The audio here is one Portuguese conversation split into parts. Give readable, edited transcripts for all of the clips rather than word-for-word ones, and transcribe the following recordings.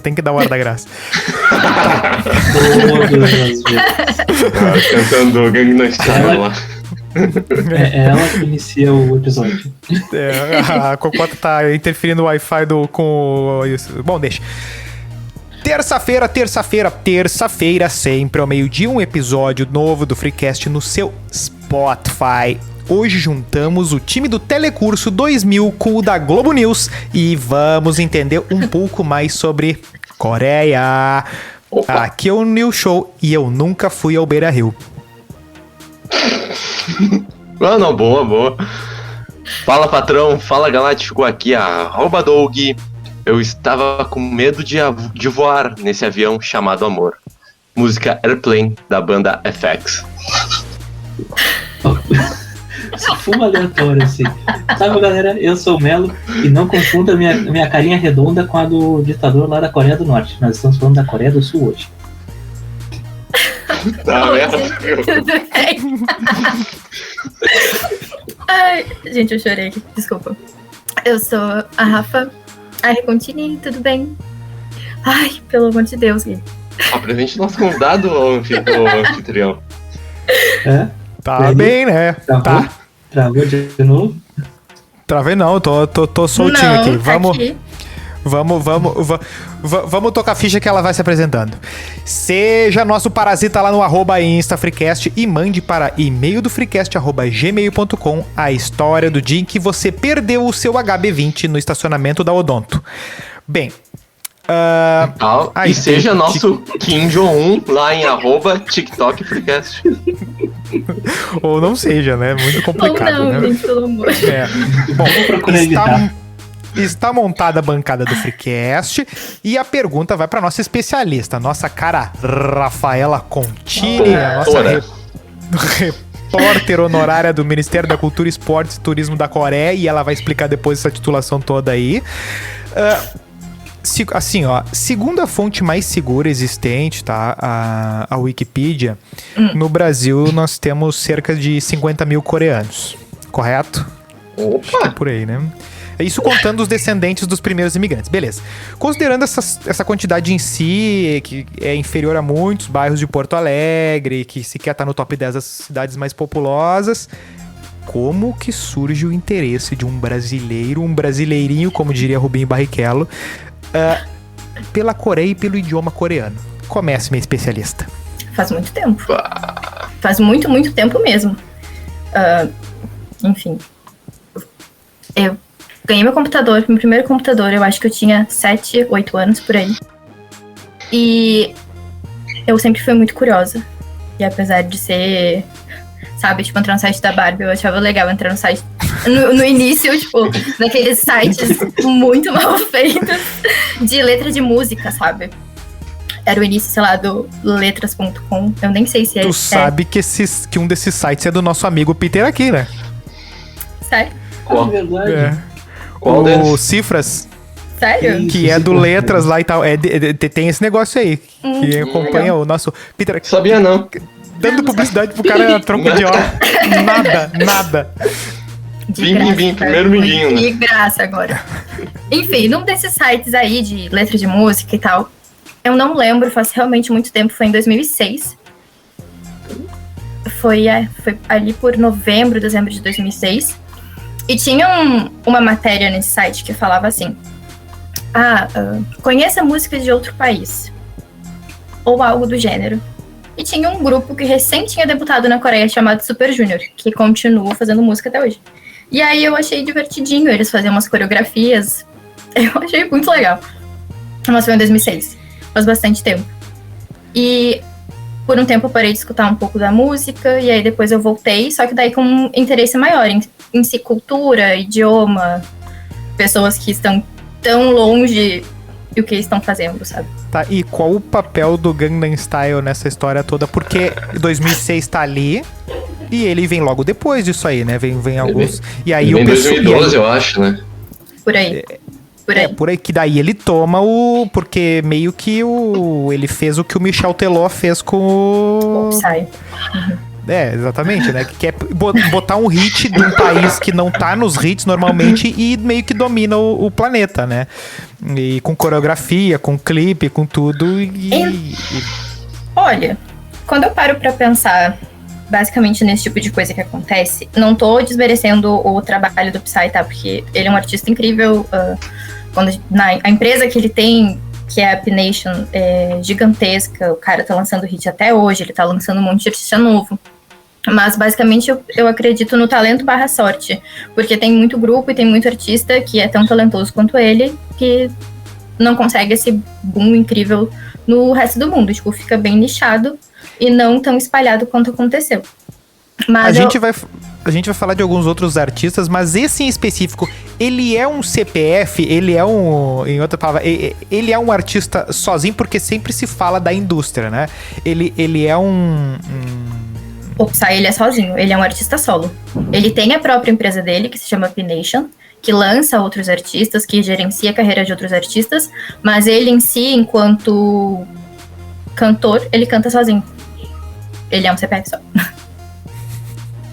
tem que dar o ar da graça. Todas as vezes. Cantando Gangnam Style lá. É ela que inicia o episódio. A Cocota tá interferindo no Wi-Fi com isso. Bom, deixa. Terça-feira, sempre ao meio-dia, um episódio novo do Freecast no seu Spotify. Hoje juntamos o time do Telecurso 2000 com o da Globo News e vamos entender um pouco mais sobre Coreia. Opa. Aqui é o New Show e eu nunca fui ao Beira-Rio. Ah, não, boa. Fala, patrão. Fala, Galáctico. Aqui, @Doug. Eu estava com medo de voar nesse avião chamado Amor. Música Airplane, da banda FX. Só fuma aleatório, assim. Sabe, galera? Eu sou o Melo e não confunda minha carinha redonda com a do ditador lá da Coreia do Norte. Nós estamos falando da Coreia do Sul hoje. Tá, merda. Tudo bem? Ai, gente, eu chorei aqui, desculpa. Eu sou a Rafa. Ai, continue, tudo bem? Ai, pelo amor de Deus, Gui. Apresente nosso convidado, ô anfitrião. É? Tá bem, né? Travou? Tá. Travou de novo? Travei não, tô soltinho Não, aqui. tá aqui. Vamos tocar a ficha que ela vai se apresentando. Seja nosso parasita lá no @InstaFreecast e mande para e-mail do freecast @gmail.com a história do dia em que você perdeu o seu HB20 no estacionamento da Odonto. Bem, E seja nosso Kim Jong-un lá em @TikTok Freecast. ou não seja, né? Muito complicado, Ou não, né? gente, pelo amor. Bom, Vou procurar evitar. está montada a bancada do Freecast e a pergunta vai para nossa especialista, nossa cara Rafaela Contini, a nossa repórter honorária do Ministério da Cultura, Esportes e Turismo da Coreia, e ela vai explicar depois essa titulação toda aí. Assim, ó, segundo a fonte mais segura existente, tá? A Wikipedia, no Brasil nós temos cerca de 50 mil coreanos, correto? Opa! Por aí, né? Isso contando os descendentes dos primeiros imigrantes. Beleza. Considerando essa quantidade em si, que é inferior a muitos bairros de Porto Alegre, que sequer tá no top 10 das cidades mais populosas, como que surge o interesse de um brasileiro, um brasileirinho, como diria Rubinho Barrichello, pela Coreia e pelo idioma coreano? Comece, minha especialista. Faz muito tempo. Faz muito, muito tempo mesmo. Enfim. Eu ganhei meu primeiro computador, eu acho que eu tinha 7, 8 anos, por aí. E eu sempre fui muito curiosa. E apesar de ser, sabe, tipo, entrar no site da Barbie, eu achava legal entrar no site no início, tipo, naqueles sites muito mal feitos de letra de música, sabe? Era o início, sei lá, do letras.com. Eu nem sei se é. Tu sabe que um desses sites é do nosso amigo Peter aqui, né? Sério? É verdade. Qual O deles? Cifras, Sério? que é do Letras lá e tal. Tem esse negócio aí. Que acompanha legal. o nosso Peter. Sabia não. Dando publicidade pro cara a tronco de hora. Nada. De Bim, primeiro minguinho, né? De graça agora. Enfim, num desses sites aí de letra de música e tal, eu não lembro, faz realmente muito tempo, foi em 2006. Foi ali por novembro, dezembro de 2006. E tinha uma matéria nesse site que falava assim: conheça músicas de outro país. Ou algo do gênero. E tinha um grupo que recém tinha debutado na Coreia chamado Super Junior, que continua fazendo música até hoje. E aí eu achei divertidinho, eles faziam umas coreografias. Eu achei muito legal. Mas foi em 2006, faz bastante tempo. E por um tempo eu parei de escutar um pouco da música, e aí depois eu voltei, só que daí com um interesse maior em si, cultura, idioma, pessoas que estão tão longe do que estão fazendo, sabe? Tá, e qual o papel do Gangnam Style nessa história toda? Porque 2006 tá ali e ele vem logo depois disso aí, né? Vem alguns... E aí Em o pessoal... 2012, eu acho, né? Por aí. Por aí, que daí ele toma porque meio que ele fez o que o Michel Teló fez com Psy. Exatamente, né? Que quer botar um hit de um país que não tá nos hits normalmente e meio que domina o planeta, né? E com coreografia, com clipe, com tudo. Olha, quando eu paro pra pensar basicamente nesse tipo de coisa que acontece, não tô desmerecendo o trabalho do Psy, tá? Porque ele é um artista incrível. A empresa que ele tem, que é a P-Nation, é gigantesca. O cara tá lançando hit até hoje, ele tá lançando um monte de artista novo. Mas basicamente eu acredito no talento / sorte, porque tem muito grupo e tem muito artista que é tão talentoso quanto ele, que não consegue esse boom incrível no resto do mundo. Tipo, fica bem nichado e não tão espalhado quanto aconteceu. Mas a gente vai falar de alguns outros artistas, mas esse em específico, ele é um CPF, ele é em outra palavra, ele é um artista sozinho, porque sempre se fala da indústria, né? Ele é O Psy, ele é sozinho, ele é um artista solo. Ele tem a própria empresa dele, que se chama P-Nation, que lança outros artistas, que gerencia a carreira de outros artistas, mas ele em si, enquanto cantor, ele canta sozinho. Ele é um CPF só.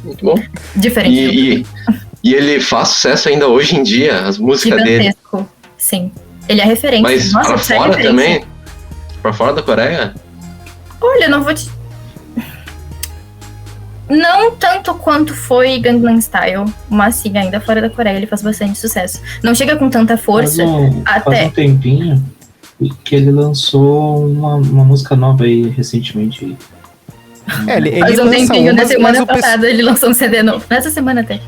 Muito bom. Diferente. E ele faz sucesso ainda hoje em dia, as músicas dele. Gigantesco, sim. Ele é referência. Mas Nossa, pra Psy é fora referência. também? Pra fora da Coreia? Olha, não vou te... Não tanto quanto foi Gangnam Style, mas sim, ainda fora da Coreia ele faz bastante sucesso. Não chega com tanta força, Faz até... um tempinho que ele lançou uma música nova aí recentemente. ele Faz um lança tempinho, na umas, semana mas passada ele lançou um CD novo. Nessa semana até.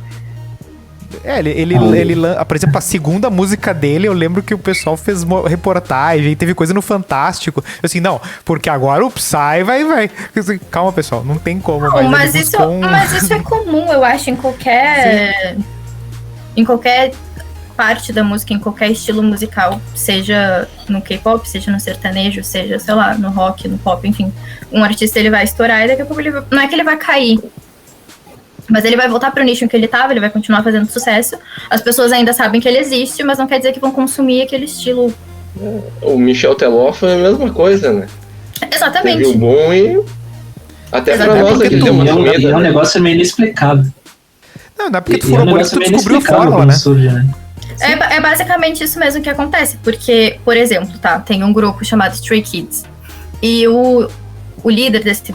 Por exemplo, a segunda música dele, eu lembro que o pessoal fez reportagem, teve coisa no Fantástico. Assim, não, porque agora o Psy vai. Assim, calma, pessoal, não tem como. Não, mas isso é comum, eu acho, em qualquer parte da música, em qualquer estilo musical, seja no K-pop, seja no sertanejo, seja, sei lá, no rock, no pop, enfim. Um artista, ele vai estourar e daqui a pouco não é que ele vai cair, mas ele vai voltar pro nicho em que ele tava, ele vai continuar fazendo sucesso. As pessoas ainda sabem que ele existe, mas não quer dizer que vão consumir aquele estilo. O Michel Teló foi a mesma coisa, né? Exatamente. Teve o bom e até pra Exatamente. nós aqui deu uma É sumida. um negócio meio inexplicável. Não é porque tu E é furou um o olho, negócio tu meio descobriu a inexplicável fórmula, quando né? surge, né? É basicamente isso mesmo que acontece, porque, por exemplo, tá, tem um grupo chamado Stray Kids, e o líder desse...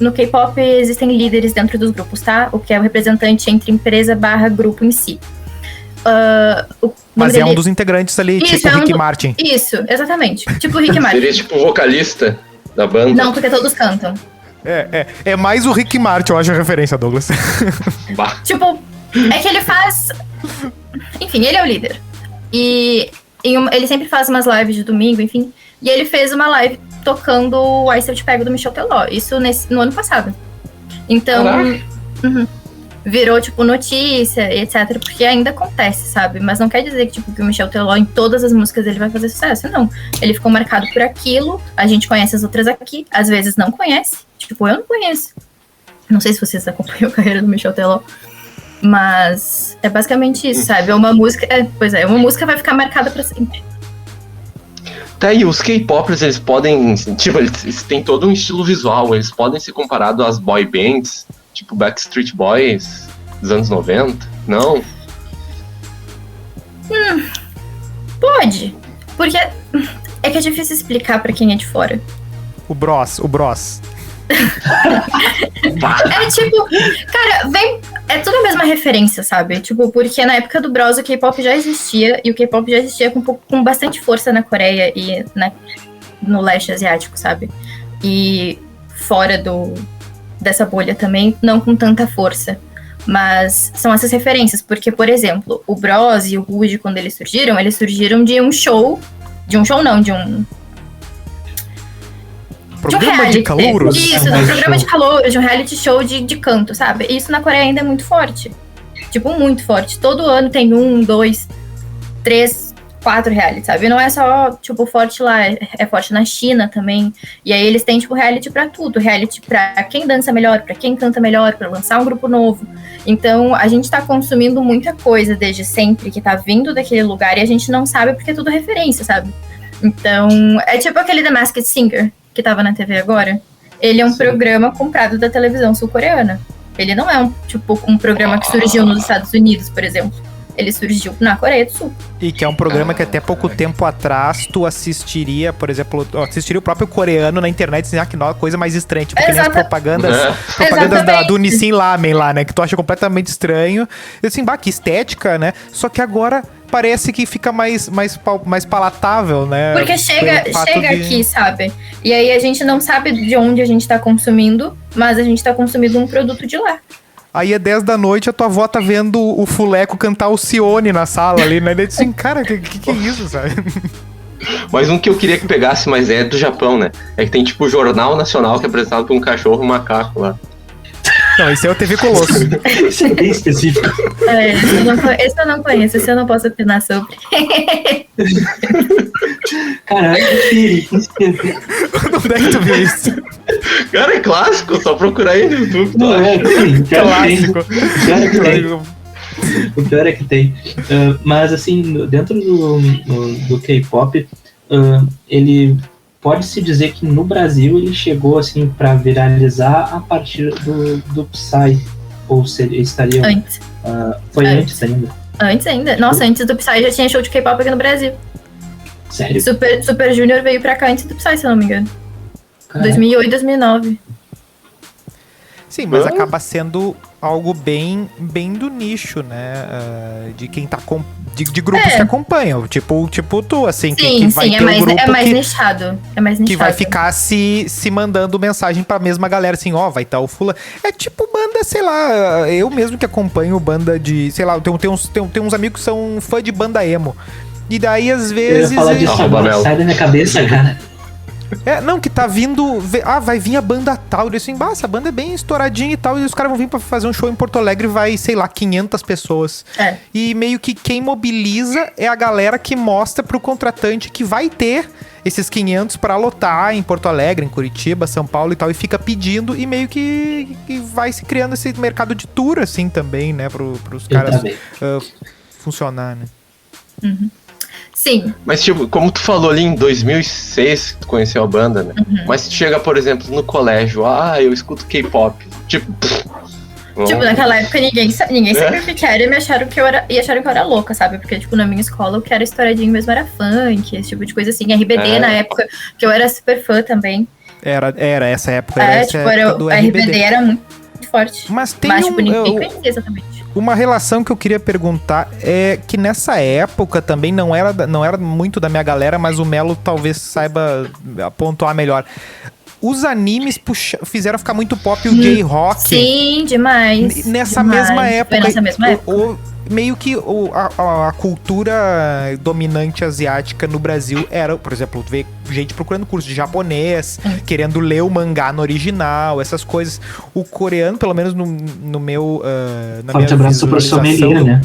No K-pop existem líderes dentro dos grupos, tá? O que é o representante entre empresa / grupo em si. Mas é um dos integrantes ali, Isso, tipo é Rick Martin. Isso, exatamente. Tipo o Rick Martin. Seria tipo o vocalista da banda. Não, porque todos cantam. É mais o Rick Martin, eu acho a referência, Douglas. Bah. Tipo, é que ele faz... Enfim, ele é o líder. E ele sempre faz umas lives de domingo, enfim. E ele fez uma live tocando o Aí Se Eu Te Pego do Michel Teló. Isso no ano passado. Então, virou, tipo, notícia, etc. Porque ainda acontece, sabe? Mas não quer dizer que, tipo, que o Michel Teló, em todas as músicas dele, vai fazer sucesso. Não. Ele ficou marcado por aquilo. A gente conhece as outras aqui. Às vezes não conhece. Tipo, eu não conheço. Não sei se vocês acompanham a carreira do Michel Teló. Mas é basicamente isso, sabe? Uma música... uma música vai ficar marcada pra sempre. Tá, e os K-popers, eles podem... Tipo, eles têm todo um estilo visual. Eles podem ser comparados às boy bands, tipo Backstreet Boys dos anos 90? Não? Pode. Porque é que é difícil explicar pra quem é de fora. O Bros. É tipo... Cara, é tudo a mesma referência, sabe? Tipo, porque na época do Bros o K-pop já existia. E o K-pop já existia com bastante força na Coreia e no leste asiático, sabe? E fora dessa bolha também, não com tanta força. Mas são essas referências. Porque, por exemplo, o Bros e o Rouge, quando eles surgiram de um show... De um show não, de um programa de calouros? Isso, de um programa de calouros, de um reality show de canto, sabe? Isso na Coreia ainda é muito forte. Tipo, muito forte. Todo ano tem 1, 2, 3, 4 reality, sabe? E não é só, tipo, forte lá, é forte na China também. E aí eles têm, tipo, reality pra tudo. Reality pra quem dança melhor, pra quem canta melhor, pra lançar um grupo novo. Então, a gente tá consumindo muita coisa desde sempre que tá vindo daquele lugar e a gente não sabe porque é tudo referência, sabe? Então, é tipo aquele The Masked Singer que tava na TV agora. ele é um programa comprado da televisão sul-coreana. Ele não é um programa que surgiu nos Estados Unidos, por exemplo. Ele surgiu na Coreia do Sul. E que é um programa que até pouco tempo atrás tu assistiria, por exemplo, assistiria o próprio coreano na internet e que coisa mais estranha. Tipo, que nem as propagandas do Nissin Lamen lá, né? Que tu acha completamente estranho. E assim, que estética, né? Só que agora parece que fica mais palatável, né? Porque chega aqui, sabe? E aí a gente não sabe de onde a gente tá consumindo, mas a gente tá consumindo um produto de lá. Aí é 10 da noite, a tua avó tá vendo o Fuleco cantar o Cione na sala ali, né? Ele disse assim, cara, que é isso, sabe? Mas um que eu queria que pegasse, mas é do Japão, né? É que tem tipo o Jornal Nacional que é apresentado por um cachorro e um macaco lá. Não, esse é o TV Colosso. Isso é bem específico. Esse eu não conheço, esse eu não posso opinar sobre. Caralho, que Onde é que tu viu isso? Cara, é clássico, só procurar aí no YouTube. Não, sim, Clássico. O pior é que tem. Mas assim, dentro do K-pop, ele pode-se dizer que no Brasil ele chegou assim para viralizar a partir do Psy. Ou seria, estaria... Antes. Foi antes ainda. Antes ainda. Nossa, antes do Psy já tinha show de K-pop aqui no Brasil. Sério? Super Junior veio pra cá antes do Psy, se eu não me engano. Caraca. 2008, 2009. Sim, mas acaba sendo algo bem do nicho, né? De quem tá de grupos que acompanham. Tipo tu, assim, que vai ter um grupo é mais nichado. É mais nichado. Que vai ficar se mandando mensagem pra mesma galera, assim, vai estar o fulano. É tipo banda, sei lá, eu mesmo que acompanho banda de, sei lá, tem uns amigos que são fã de banda emo. E daí, às vezes... Eu ia falar disso agora, sai da minha cabeça, cara. Não, que tá vindo... vai vir a banda tal. Eu disse assim, essa banda é bem estouradinha e tal. E os caras vão vir pra fazer um show em Porto Alegre. Vai, sei lá, 500 pessoas. E meio que quem mobiliza é a galera que mostra pro contratante que vai ter esses 500 pra lotar em Porto Alegre, em Curitiba, São Paulo e tal. E fica pedindo. E meio que vai se criando esse mercado de tour, assim, também, né? Pros caras funcionar, né? Uhum. Sim. Mas, tipo, como tu falou ali em 2006, que tu conheceu a banda, né? Uhum. Mas tu chega, por exemplo, no colégio, eu escuto K-pop. Tipo, naquela época ninguém sabia o que era e acharam que eu era louca, sabe? Porque, tipo, na minha escola o que era estouradinho mesmo era funk, esse tipo de coisa assim. RBD na época, que eu era super fã também. Era essa época. Do RBD era muito forte. Mas tem ninguém conhecia exatamente. Uma relação que eu queria perguntar é que nessa época também não era muito da minha galera, mas o Melo talvez saiba pontuar melhor. Os animes fizeram ficar muito pop o J-Rock. Sim, demais. Nessa mesma época. Foi nessa mesma época. Meio que a cultura dominante asiática no Brasil era, por exemplo, ver gente procurando curso de japonês, querendo ler o mangá no original, essas coisas. O coreano, pelo menos no meu... na forte minha abraço pro sommelier, né?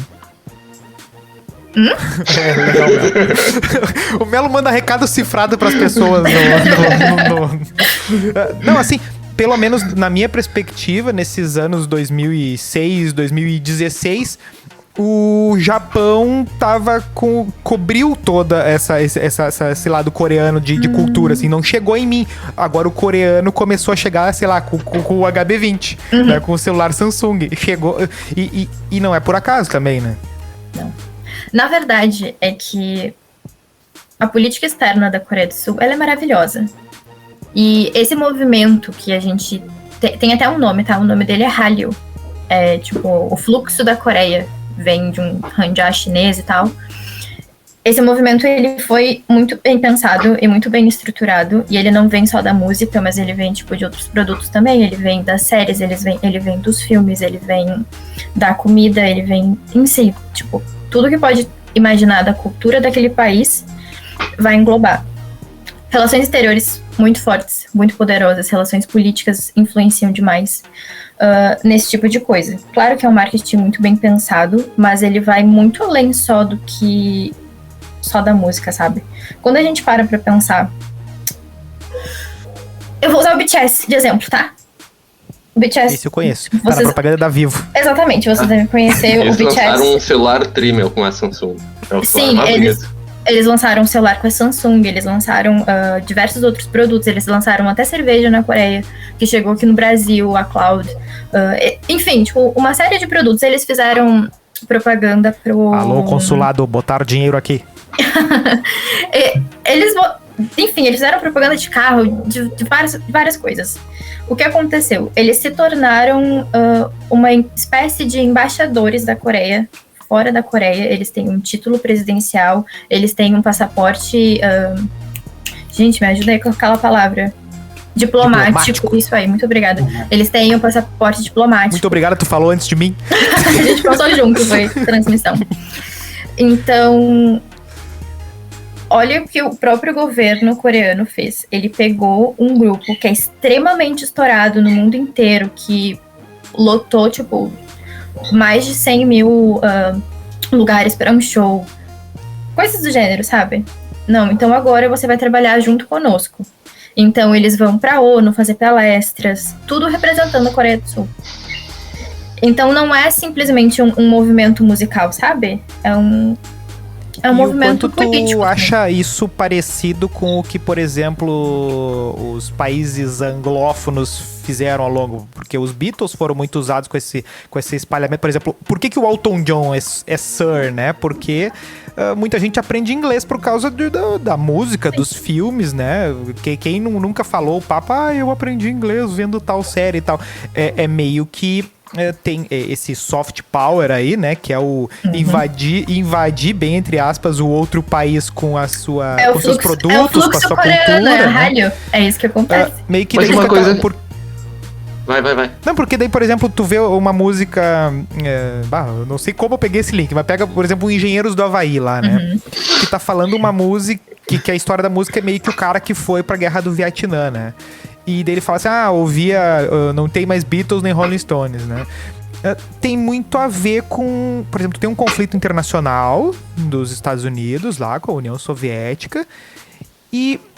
Legal, Melo. O Melo manda recado cifrado pras pessoas Não, assim... Pelo menos na minha perspectiva, nesses anos 2006, 2016, o Japão cobriu toda esse lado coreano de cultura, assim, não chegou em mim. Agora o coreano começou a chegar, sei lá, com o HB20, né, com o celular Samsung. Chegou, e não é por acaso também, né? Não. Na verdade, é que a política externa da Coreia do Sul, ela é maravilhosa. E esse movimento que a gente... Tem até um nome, tá? O nome dele é Hallyu. É tipo, o fluxo da Coreia. Vem de um Hanja chinês e tal. Esse movimento, ele foi muito bem pensado e muito bem estruturado. E ele não vem só da música, mas ele vem, tipo, de outros produtos também. Ele vem das séries, ele vem dos filmes, ele vem da comida, ele vem em si. Tipo, tudo que pode imaginar da cultura daquele país vai englobar. Relações exteriores muito fortes, muito poderosas. Relações políticas influenciam demais nesse tipo de coisa. Claro que é um marketing muito bem pensado, mas ele vai muito além só do que... só da música, sabe? Quando a gente para pra pensar... Eu vou usar o BTS de exemplo, tá? O BTS... Esse eu conheço. Tá na propaganda da Vivo. Exatamente, você deve conhecer o BTS. Eles lançaram um celular Trimel com a Samsung. Sim, Eles lançaram um celular com a Samsung, eles lançaram diversos outros produtos, eles lançaram até cerveja na Coreia, que chegou aqui no Brasil, a Cloud. Enfim, tipo, uma série de produtos. Eles fizeram propaganda pro... Alô, consulado, botaram dinheiro aqui. Enfim, eles fizeram propaganda de carro, de várias coisas. O que aconteceu? Eles se tornaram uma espécie de embaixadores da Coreia, fora da Coreia. Eles têm um título presidencial, eles têm um passaporte... gente, me ajuda aí com aquela palavra. Diplomático. Isso aí, muito obrigada. Eles têm um passaporte diplomático. Muito obrigada, tu falou antes de mim. A gente passou junto, foi transmissão. Então... olha o que o próprio governo coreano fez. Ele pegou um grupo que é extremamente estourado no mundo inteiro, que lotou, tipo, mais de 100 mil lugares para um show. Coisas do gênero, sabe? Não, então agora você vai trabalhar junto conosco. Então eles vão pra ONU fazer palestras, tudo representando a Coreia do Sul. Então não é simplesmente um movimento musical, sabe? É um movimento político. Tu acha isso parecido com o que, por exemplo, os países anglófonos fizeram ao longo? Porque os Beatles foram muito usados com esse espalhamento. Por exemplo, por que o Elton John é Sir, né? Porque muita gente aprende inglês por causa da música, dos filmes, né? Quem nunca falou o papo, eu aprendi inglês vendo tal série e tal. É meio que... tem esse soft power aí, né? Que é o invadir, bem entre aspas, o outro país com com seus produtos, com a sua cultura. Né? Ralho. É isso que acontece. Meio que mas uma coisa... Vai. Não, porque daí, por exemplo, tu vê uma música... eu não sei como eu peguei esse link, mas pega, por exemplo, o Engenheiros do Havaí lá, né? Que tá falando uma música... Que a história da música é meio que o cara que foi pra Guerra do Vietnã, né? E daí ele fala assim, não tem mais Beatles nem Rolling Stones, né? Tem muito a ver com... Por exemplo, tem um conflito internacional dos Estados Unidos lá, com a União Soviética,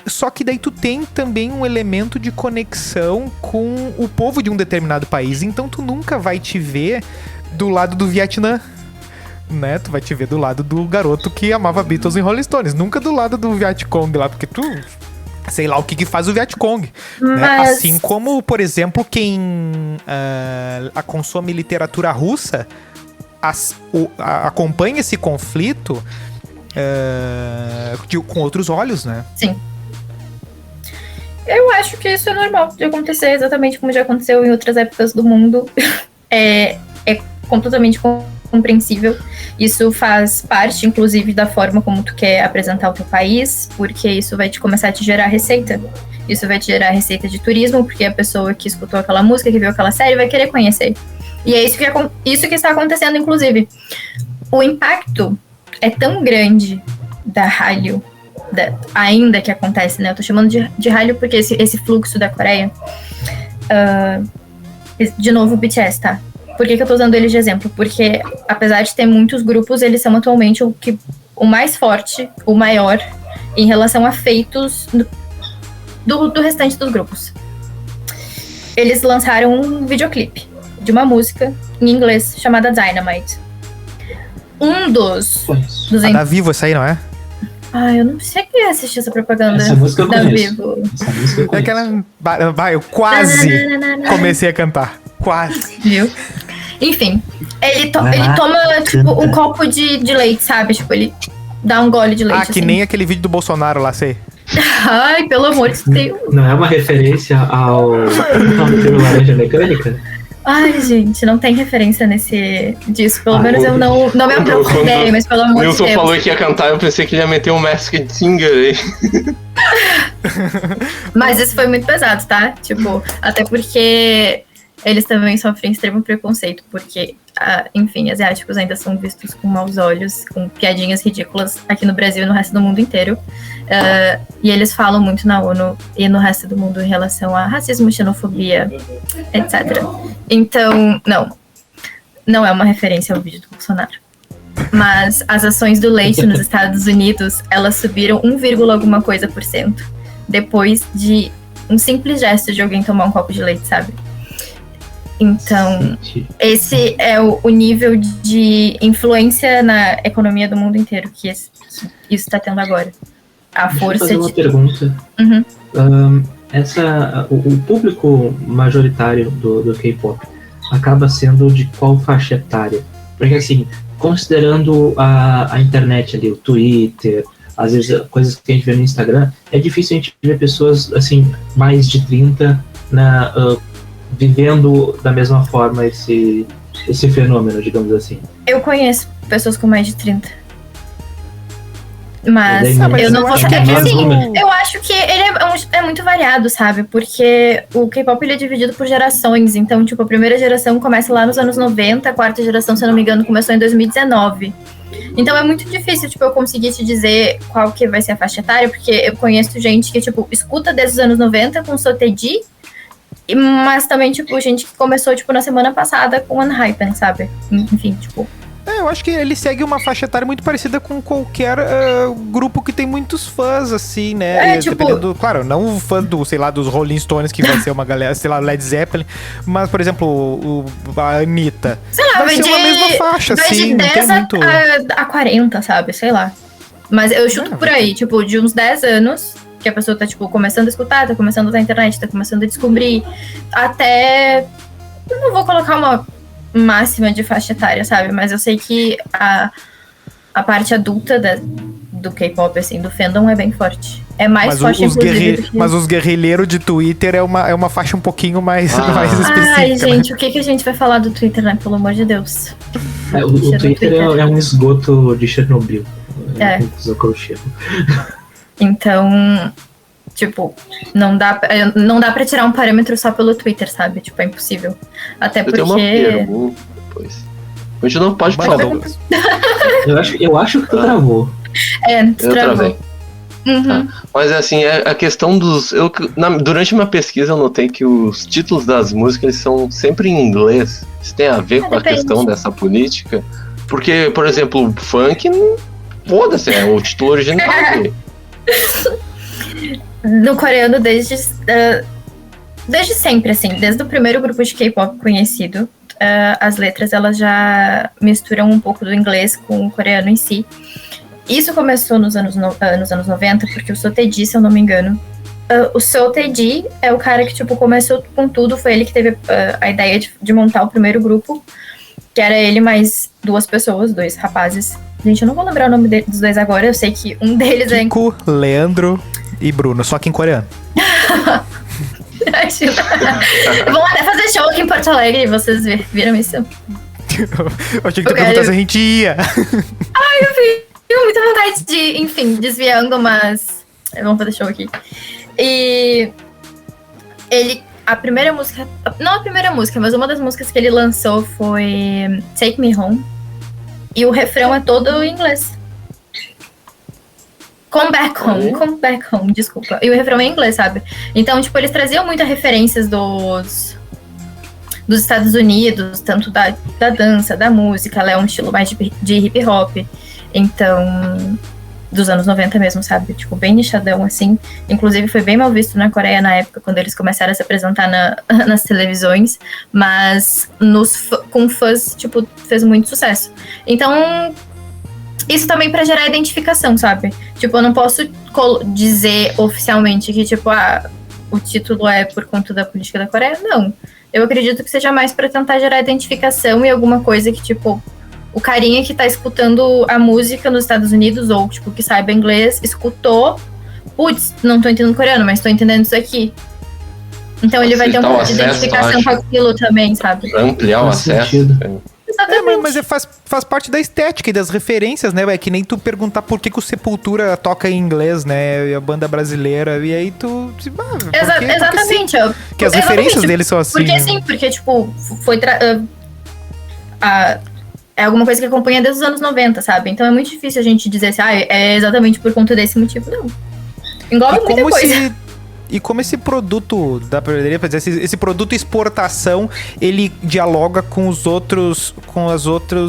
só que daí tu tem também um elemento de conexão com o povo de um determinado país, então tu nunca vai te ver do lado do Vietnã, né? Tu vai te ver do lado do garoto que amava Beatles e Rolling Stones, nunca do lado do Vietcong lá, porque tu... sei lá o que faz o Vietcong, né? Assim como, por exemplo, quem consome literatura russa acompanha esse conflito com outros olhos, né? Sim. Eu acho que isso é normal de acontecer, exatamente como já aconteceu em outras épocas do mundo. É completamente compreensível. Isso faz parte, inclusive, da forma como tu quer apresentar o teu país, porque isso vai começar a te gerar receita. Isso vai te gerar receita de turismo, porque a pessoa que escutou aquela música, que viu aquela série, vai querer conhecer. E é isso que está acontecendo, inclusive. O impacto é tão grande da Hallyu, ainda que acontece, né? Eu tô chamando de Hallyu porque esse fluxo da Coreia... de novo, o BTS, tá? Por que eu tô usando eles de exemplo? Porque, apesar de ter muitos grupos, eles são atualmente o mais forte, o maior, em relação a feitos do restante dos grupos. Eles lançaram um videoclipe de uma música em inglês chamada Dynamite. Um dos... da Vivo, essa aí, não é? Eu não sei quem assistiu essa propaganda. Essa música eu da conheço. Vivo. Essa música eu conheço. Eu quase comecei a cantar. Quase. Viu? Enfim, ele toma, tipo, um copo de leite, sabe? Tipo, ele dá um gole de leite. Que assim. Nem aquele vídeo do Bolsonaro lá, sei. Ai, pelo amor de Deus. Não é uma referência ao filme Laranja Mecânica? Ai, gente, não tem referência disso. Pelo menos eu não me aprofundei, mas pelo amor de Deus. Wilson falou que ia cantar, eu pensei que ele ia meter um Masked Singer aí. Mas isso foi muito pesado, tá? Tipo, até porque eles também sofrem extremo preconceito, porque, enfim, asiáticos ainda são vistos com maus olhos, com piadinhas ridículas aqui no Brasil e no resto do mundo inteiro. E eles falam muito na ONU e no resto do mundo em relação a racismo, xenofobia, etc. Então, não é uma referência ao vídeo do Bolsonaro. Mas as ações do leite nos Estados Unidos, elas subiram 1, alguma coisa por cento depois de um simples gesto de alguém tomar um copo de leite, sabe? Então, esse é o nível de influência na economia do mundo inteiro que isso está tendo agora. A Deixa eu força fazer uma de... pergunta. Uhum. O público majoritário do K-pop acaba sendo de qual faixa etária? Porque, assim, considerando a internet ali, o Twitter, às vezes coisas que a gente vê no Instagram, é difícil a gente ver pessoas, assim, mais de 30 vivendo da mesma forma esse fenômeno, digamos assim. Eu conheço pessoas com mais de 30. Mas Mas eu não vou saber. assim, Eu acho que ele é muito variado, sabe? Porque o K-pop ele é dividido por gerações. Então, tipo, a primeira geração começa lá nos anos 90, a quarta geração, se eu não me engano, começou em 2019. Então é muito difícil, tipo, eu conseguir te dizer qual que vai ser a faixa etária, porque eu conheço gente que, tipo, escuta desde os anos 90 com Soteji, mas também, tipo, gente que começou, tipo, na semana passada com Unhypen, sabe? Enfim, tipo... Eu acho que ele segue uma faixa etária muito parecida com qualquer grupo que tem muitos fãs, assim, né? Claro, não o fã sei lá, dos Rolling Stones, que vai ser uma galera, sei lá, Led Zeppelin, mas, por exemplo, a Anitta. Sei lá, vai ser uma mesma faixa, assim, de 10 a 40, sabe? Sei lá. Mas eu chuto por aí, tipo, de uns 10 anos, que a pessoa tá, tipo, começando a escutar, tá começando a usar a internet, tá começando a descobrir, até... Eu não vou colocar uma máxima de faixa etária, sabe? Mas eu sei que a parte adulta do K-pop, assim, do fandom é bem forte. É mais forte, inclusive. Mas os guerrilheiros de Twitter é uma faixa um pouquinho mais específica. Ai, gente, né? O que a gente vai falar do Twitter, né? Pelo amor de Deus. O Twitter é um esgoto de Chernobyl. É. Então... Tipo, não dá pra tirar um parâmetro só pelo Twitter, sabe? Tipo, é impossível. Até porque... Eu tenho uma pergunta, depois. A gente não pode falar. Eu acho que tu travou. Tu travou. Uhum. Tá. Mas assim, a questão dos... durante uma pesquisa eu notei que os títulos das músicas eles são sempre em inglês. Isso tem a ver com a questão dessa política? Porque, por exemplo, o funk, foda-se, o título original dele. No coreano, desde sempre, assim, desde o primeiro grupo de K-pop conhecido, as letras elas já misturam um pouco do inglês com o coreano em si. Isso começou nos anos 90, porque o Soteji, se eu não me engano, o Soteji é o cara que, tipo, começou com tudo, foi ele que teve a ideia de montar o primeiro grupo, que era ele mais 2 pessoas, 2 rapazes. Gente, eu não vou lembrar o nome dos 2 agora, eu sei que um deles Kiko, Leandro e Bruno, só que em coreano. Vamos até fazer show aqui em Porto Alegre, vocês viram isso? Eu achei que tu perguntou se a gente ia. Ai, eu tenho muita vontade de, enfim, desviando, mas vamos fazer show aqui. E a primeira música, não a primeira música, mas uma das músicas que ele lançou foi Take Me Home. E o refrão é todo em inglês. Come back home, desculpa. E o refrão é em inglês, sabe? Então, tipo, eles traziam muitas referências dos Estados Unidos, tanto da dança, da música. Ela é um estilo mais de hip hop. Então, dos anos 90 mesmo, sabe? Tipo, bem nichadão, assim. Inclusive, foi bem mal visto na Coreia na época, quando eles começaram a se apresentar nas televisões. Mas com fãs, tipo, fez muito sucesso. Então... Isso também pra gerar identificação, sabe? Tipo, eu não posso dizer oficialmente que, tipo, o título é por conta da política da Coreia. Não. Eu acredito que seja mais pra tentar gerar identificação e alguma coisa que, tipo, o carinha que tá escutando a música nos Estados Unidos, ou, tipo, que saiba inglês, escutou. Putz, não tô entendendo coreano, mas tô entendendo isso aqui. Então ele vai ter um pouco de identificação com aquilo também, sabe? Pra ampliar o acesso. Mas faz parte da estética e das referências, né? É que nem tu perguntar por que o Sepultura toca em inglês, né? E a banda brasileira. E aí tu... Exatamente. Porque as referências deles são assim. Porque sim, porque tipo, é alguma coisa que acompanha desde os anos 90, sabe? Então é muito difícil a gente dizer assim, é exatamente por conta desse motivo. Não. Engloba muita coisa. E como esse produto, esse produto exportação, ele dialoga com os outros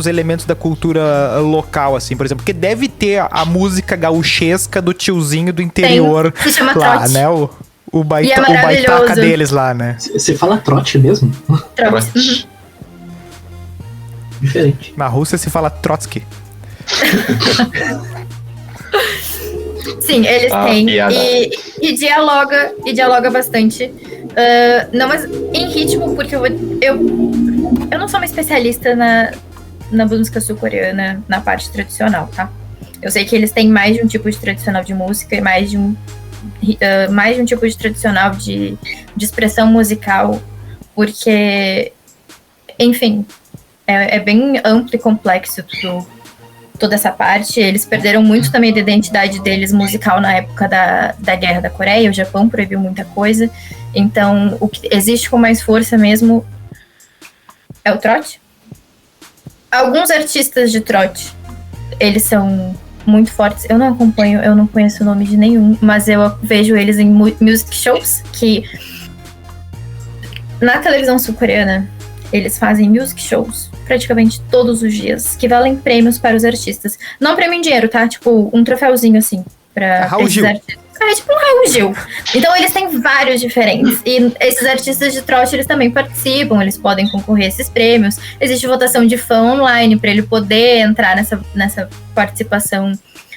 elementos da cultura local, assim, por exemplo, porque deve ter a música gauchesca do tiozinho do interior. Se chama lá, trote. né? o E é baitaca maravilhoso. deles lá, né? Você fala trote mesmo? Trote. Diferente. Na Rússia se fala Trotsky. Sim, eles têm. piada. E dialoga bastante. Não, mas em ritmo, porque eu não sou uma especialista na música sul-coreana, na parte tradicional, tá? Eu sei que eles têm mais de um tipo de tradicional de música e mais de um tipo de tradicional de expressão musical, porque, enfim, é bem amplo e complexo toda essa parte. Eles perderam muito também da identidade deles musical na época da Guerra da Coreia. O Japão proibiu muita coisa. Então, o que existe com mais força mesmo é o trote. Alguns artistas de trote, eles são muito fortes. Eu não conheço o nome de nenhum, mas eu vejo eles em music shows, que na televisão sul-coreana, eles fazem music shows praticamente todos os dias, que valem prêmios para os artistas. Não prêmio em dinheiro, tá? Tipo, um troféuzinho assim, pra Raul esses Gil. artistas. É tipo um Raul Gil. Então eles têm vários diferentes. E esses artistas de trote, eles também participam, eles podem concorrer a esses prêmios. Existe votação de fã online para ele poder entrar nessa participação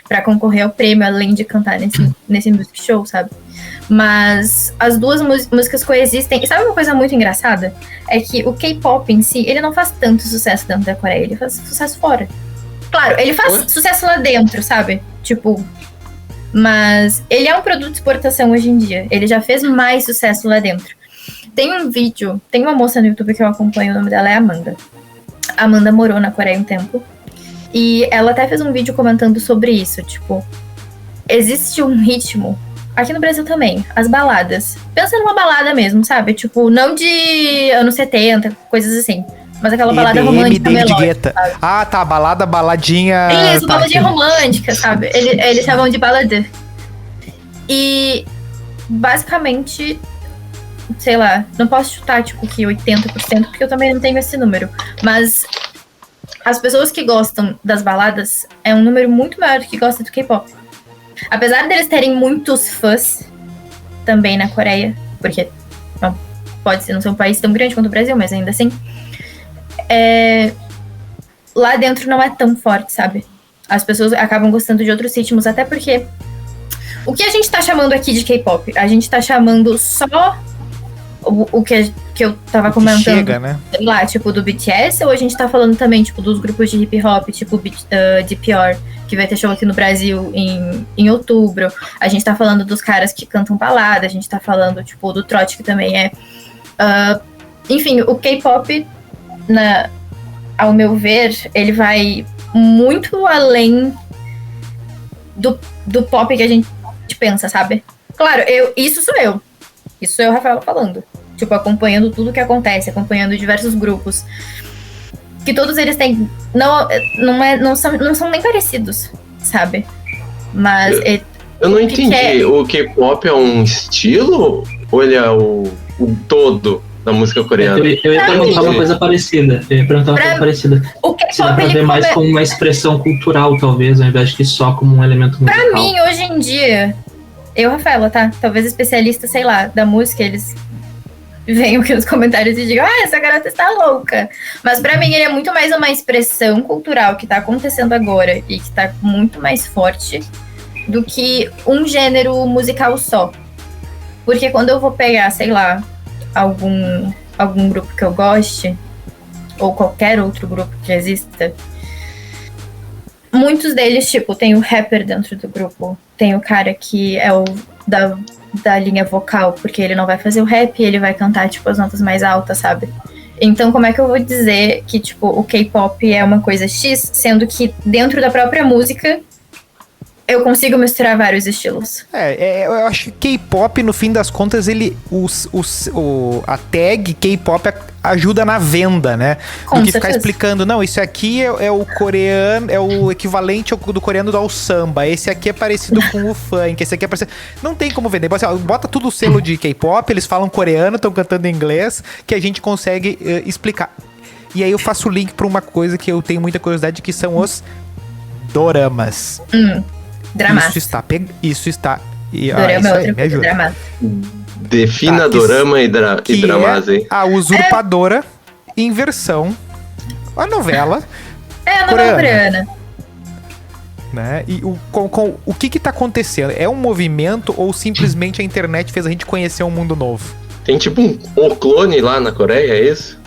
para concorrer ao prêmio, além de cantar nesse music show, sabe? Mas as duas músicas coexistem. E sabe uma coisa muito engraçada? É que o K-pop em si, ele não faz tanto sucesso dentro da Coreia, ele faz sucesso fora. Claro, ele faz sucesso lá dentro, sabe? Tipo, mas ele é um produto de exportação hoje em dia. Ele já fez mais sucesso lá dentro. Tem um vídeo, tem uma moça no YouTube que eu acompanho, o nome dela é Amanda. A Amanda morou na Coreia um tempo. E ela até fez um vídeo comentando sobre isso. Tipo, existe um ritmo, aqui no Brasil também, as baladas. Pensa numa balada mesmo, sabe? Tipo, não de anos 70, coisas assim. Mas aquela balada romântica, David melódica, Guetta. sabe? Ah, tá, baladinha... Isso, tá, baladinha sim. romântica, sabe? Eles chamam de balada. E, basicamente, sei lá, não posso chutar, tipo, que 80%, porque eu também não tenho esse número. Mas as pessoas que gostam das baladas é um número muito maior do que gosta do K-pop. Apesar deles terem muitos fãs também na Coreia, porque não ser um país tão grande quanto o Brasil, mas ainda assim, lá dentro não é tão forte, sabe? As pessoas acabam gostando de outros ritmos, até porque o que a gente tá chamando aqui de K-pop? A gente tá chamando só o que eu tava comentando, chega, né? sei lá, tipo, do BTS, ou a gente tá falando também, tipo, dos grupos de hip hop, tipo, DPR, que vai ter show aqui no Brasil em outubro. A gente tá falando dos caras que cantam balada, a gente tá falando, tipo, do trote, que também é... enfim, o K-pop, ao meu ver, ele vai muito além do pop que a gente pensa, sabe? Claro, isso sou eu. Isso é o Rafael falando. Tipo, acompanhando tudo que acontece, acompanhando diversos grupos. Que todos eles têm... Não são nem parecidos, sabe? Mas... Eu não entendi. O K-pop é um estilo? Ou ele é o todo da música coreana? Eu ia perguntar uma coisa parecida. O K-pop, Se dá pra ver mais como uma expressão cultural, talvez, ao invés de só como um elemento musical. Pra mim, hoje em dia... Eu, Rafaela, tá? Talvez especialista, sei lá, da música, eles venham aqui nos comentários e digam, essa garota está louca. Mas pra mim ele é muito mais uma expressão cultural que tá acontecendo agora e que tá muito mais forte do que um gênero musical só. Porque quando eu vou pegar, sei lá, algum grupo que eu goste, ou qualquer outro grupo que exista, muitos deles, tipo, tem o rapper dentro do grupo, tem o cara que é o da linha vocal, porque ele não vai fazer o rap, ele vai cantar, tipo, as notas mais altas, sabe? Então, como é que eu vou dizer que, tipo, o K-pop é uma coisa X, sendo que dentro da própria música eu consigo misturar vários estilos? Eu acho que K-pop, no fim das contas, a tag K-pop ajuda na venda, né? Com do que certeza. ficar explicando, não, isso aqui é o coreano, é o equivalente do coreano ao samba, esse aqui é parecido com o funk, esse aqui é parecido... Não tem como vender. Bota tudo o selo de K-pop, eles falam coreano, estão cantando em inglês, que a gente consegue explicar. E aí eu faço o link pra uma coisa que eu tenho muita curiosidade, que são os doramas. Dramático. Isso está Dorama é isso aí, outra me coisa, ajuda. Dramasa. Defina Tá, dorama e Que dramasa, hein? é a usurpadora em versão a novela, É a novela coreana. né? E o que tá acontecendo? É um movimento ou simplesmente a internet fez a gente conhecer um mundo novo? Tem tipo um clone lá na Coreia, é isso?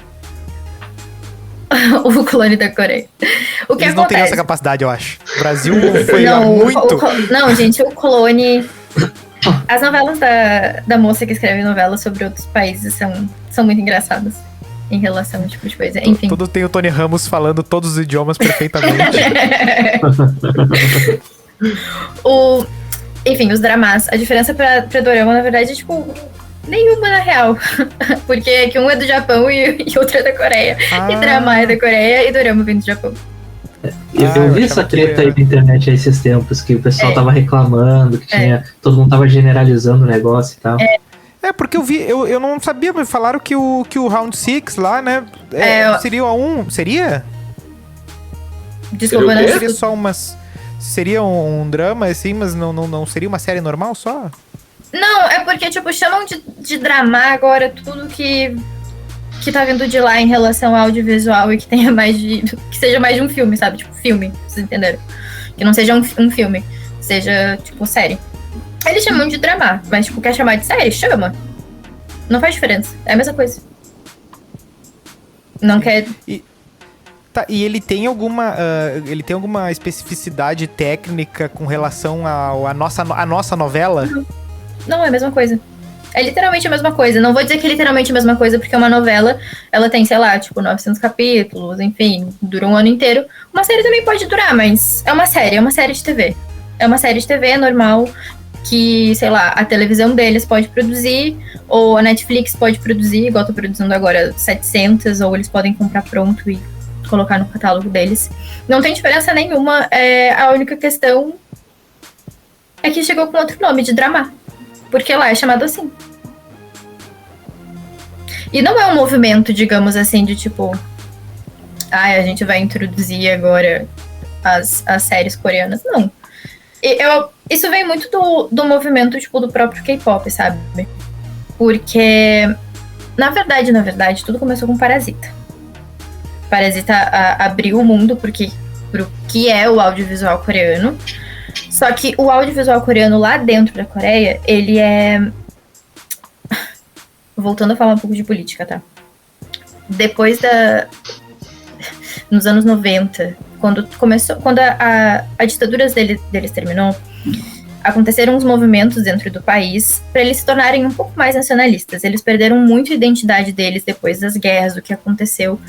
O clone da Coreia. O que Eles não teriam essa acontece? capacidade, eu acho. O Brasil foi Não, muito... não, gente, o clone. As novelas da moça que escreve novelas sobre outros países são muito engraçadas em relação a esse tipo de coisa. Enfim. Tudo tem o Tony Ramos falando todos os idiomas perfeitamente. Enfim, os dramas. A diferença pra dorama, na verdade, é tipo. Nenhuma, na real. Porque é que um é do Japão e outro é da Coreia. Ah. E drama é da Coreia e dorama vem do Japão. Eu vi eu essa achava treta que aí na internet há esses tempos, que o pessoal É. tava reclamando, que todo mundo tava generalizando o negócio e tal. É, porque eu não sabia, mas falaram que o Round 6 lá, né, seria um... Seria? Desculpa, Seria o não quê? Seria só umas... Seria um drama, assim, mas não seria uma série normal só? Não, é porque, tipo, chamam de drama agora tudo que tá vindo de lá em relação ao audiovisual e que tenha que seja mais de um filme, sabe? Tipo, filme, vocês entenderam? Que não seja um filme, seja, tipo, série. Eles chamam de drama, mas, tipo, quer chamar de série? Chama. Não faz diferença, é a mesma coisa. Não quer... Tá, e ele tem alguma especificidade técnica com relação à nossa novela? Não, é a mesma coisa. É literalmente a mesma coisa. Não vou dizer que é literalmente a mesma coisa, porque uma novela, ela tem, sei lá, tipo, 900 capítulos, enfim, dura um ano inteiro. Uma série também pode durar, mas é uma série de TV. É uma série de TV normal que, sei lá, a televisão deles pode produzir, ou a Netflix pode produzir, igual tô produzindo agora 700, ou eles podem comprar pronto e colocar no catálogo deles. Não tem diferença nenhuma, a única questão é que chegou com outro nome, de drama. Porque lá é chamado assim. E não é um movimento, digamos assim, de tipo... a gente vai introduzir agora as séries coreanas. Não. Isso vem muito do movimento, tipo, do próprio K-pop, sabe? Porque, na verdade, tudo começou com Parasita. Parasita abriu o mundo pro que é o audiovisual coreano. Só que o audiovisual coreano lá dentro da Coreia, ele é... Voltando a falar um pouco de política, tá? Depois nos anos 90, quando a ditadura deles terminou, aconteceram uns movimentos dentro do país para eles se tornarem um pouco mais nacionalistas. Eles perderam muito a identidade deles depois das guerras, do que aconteceu...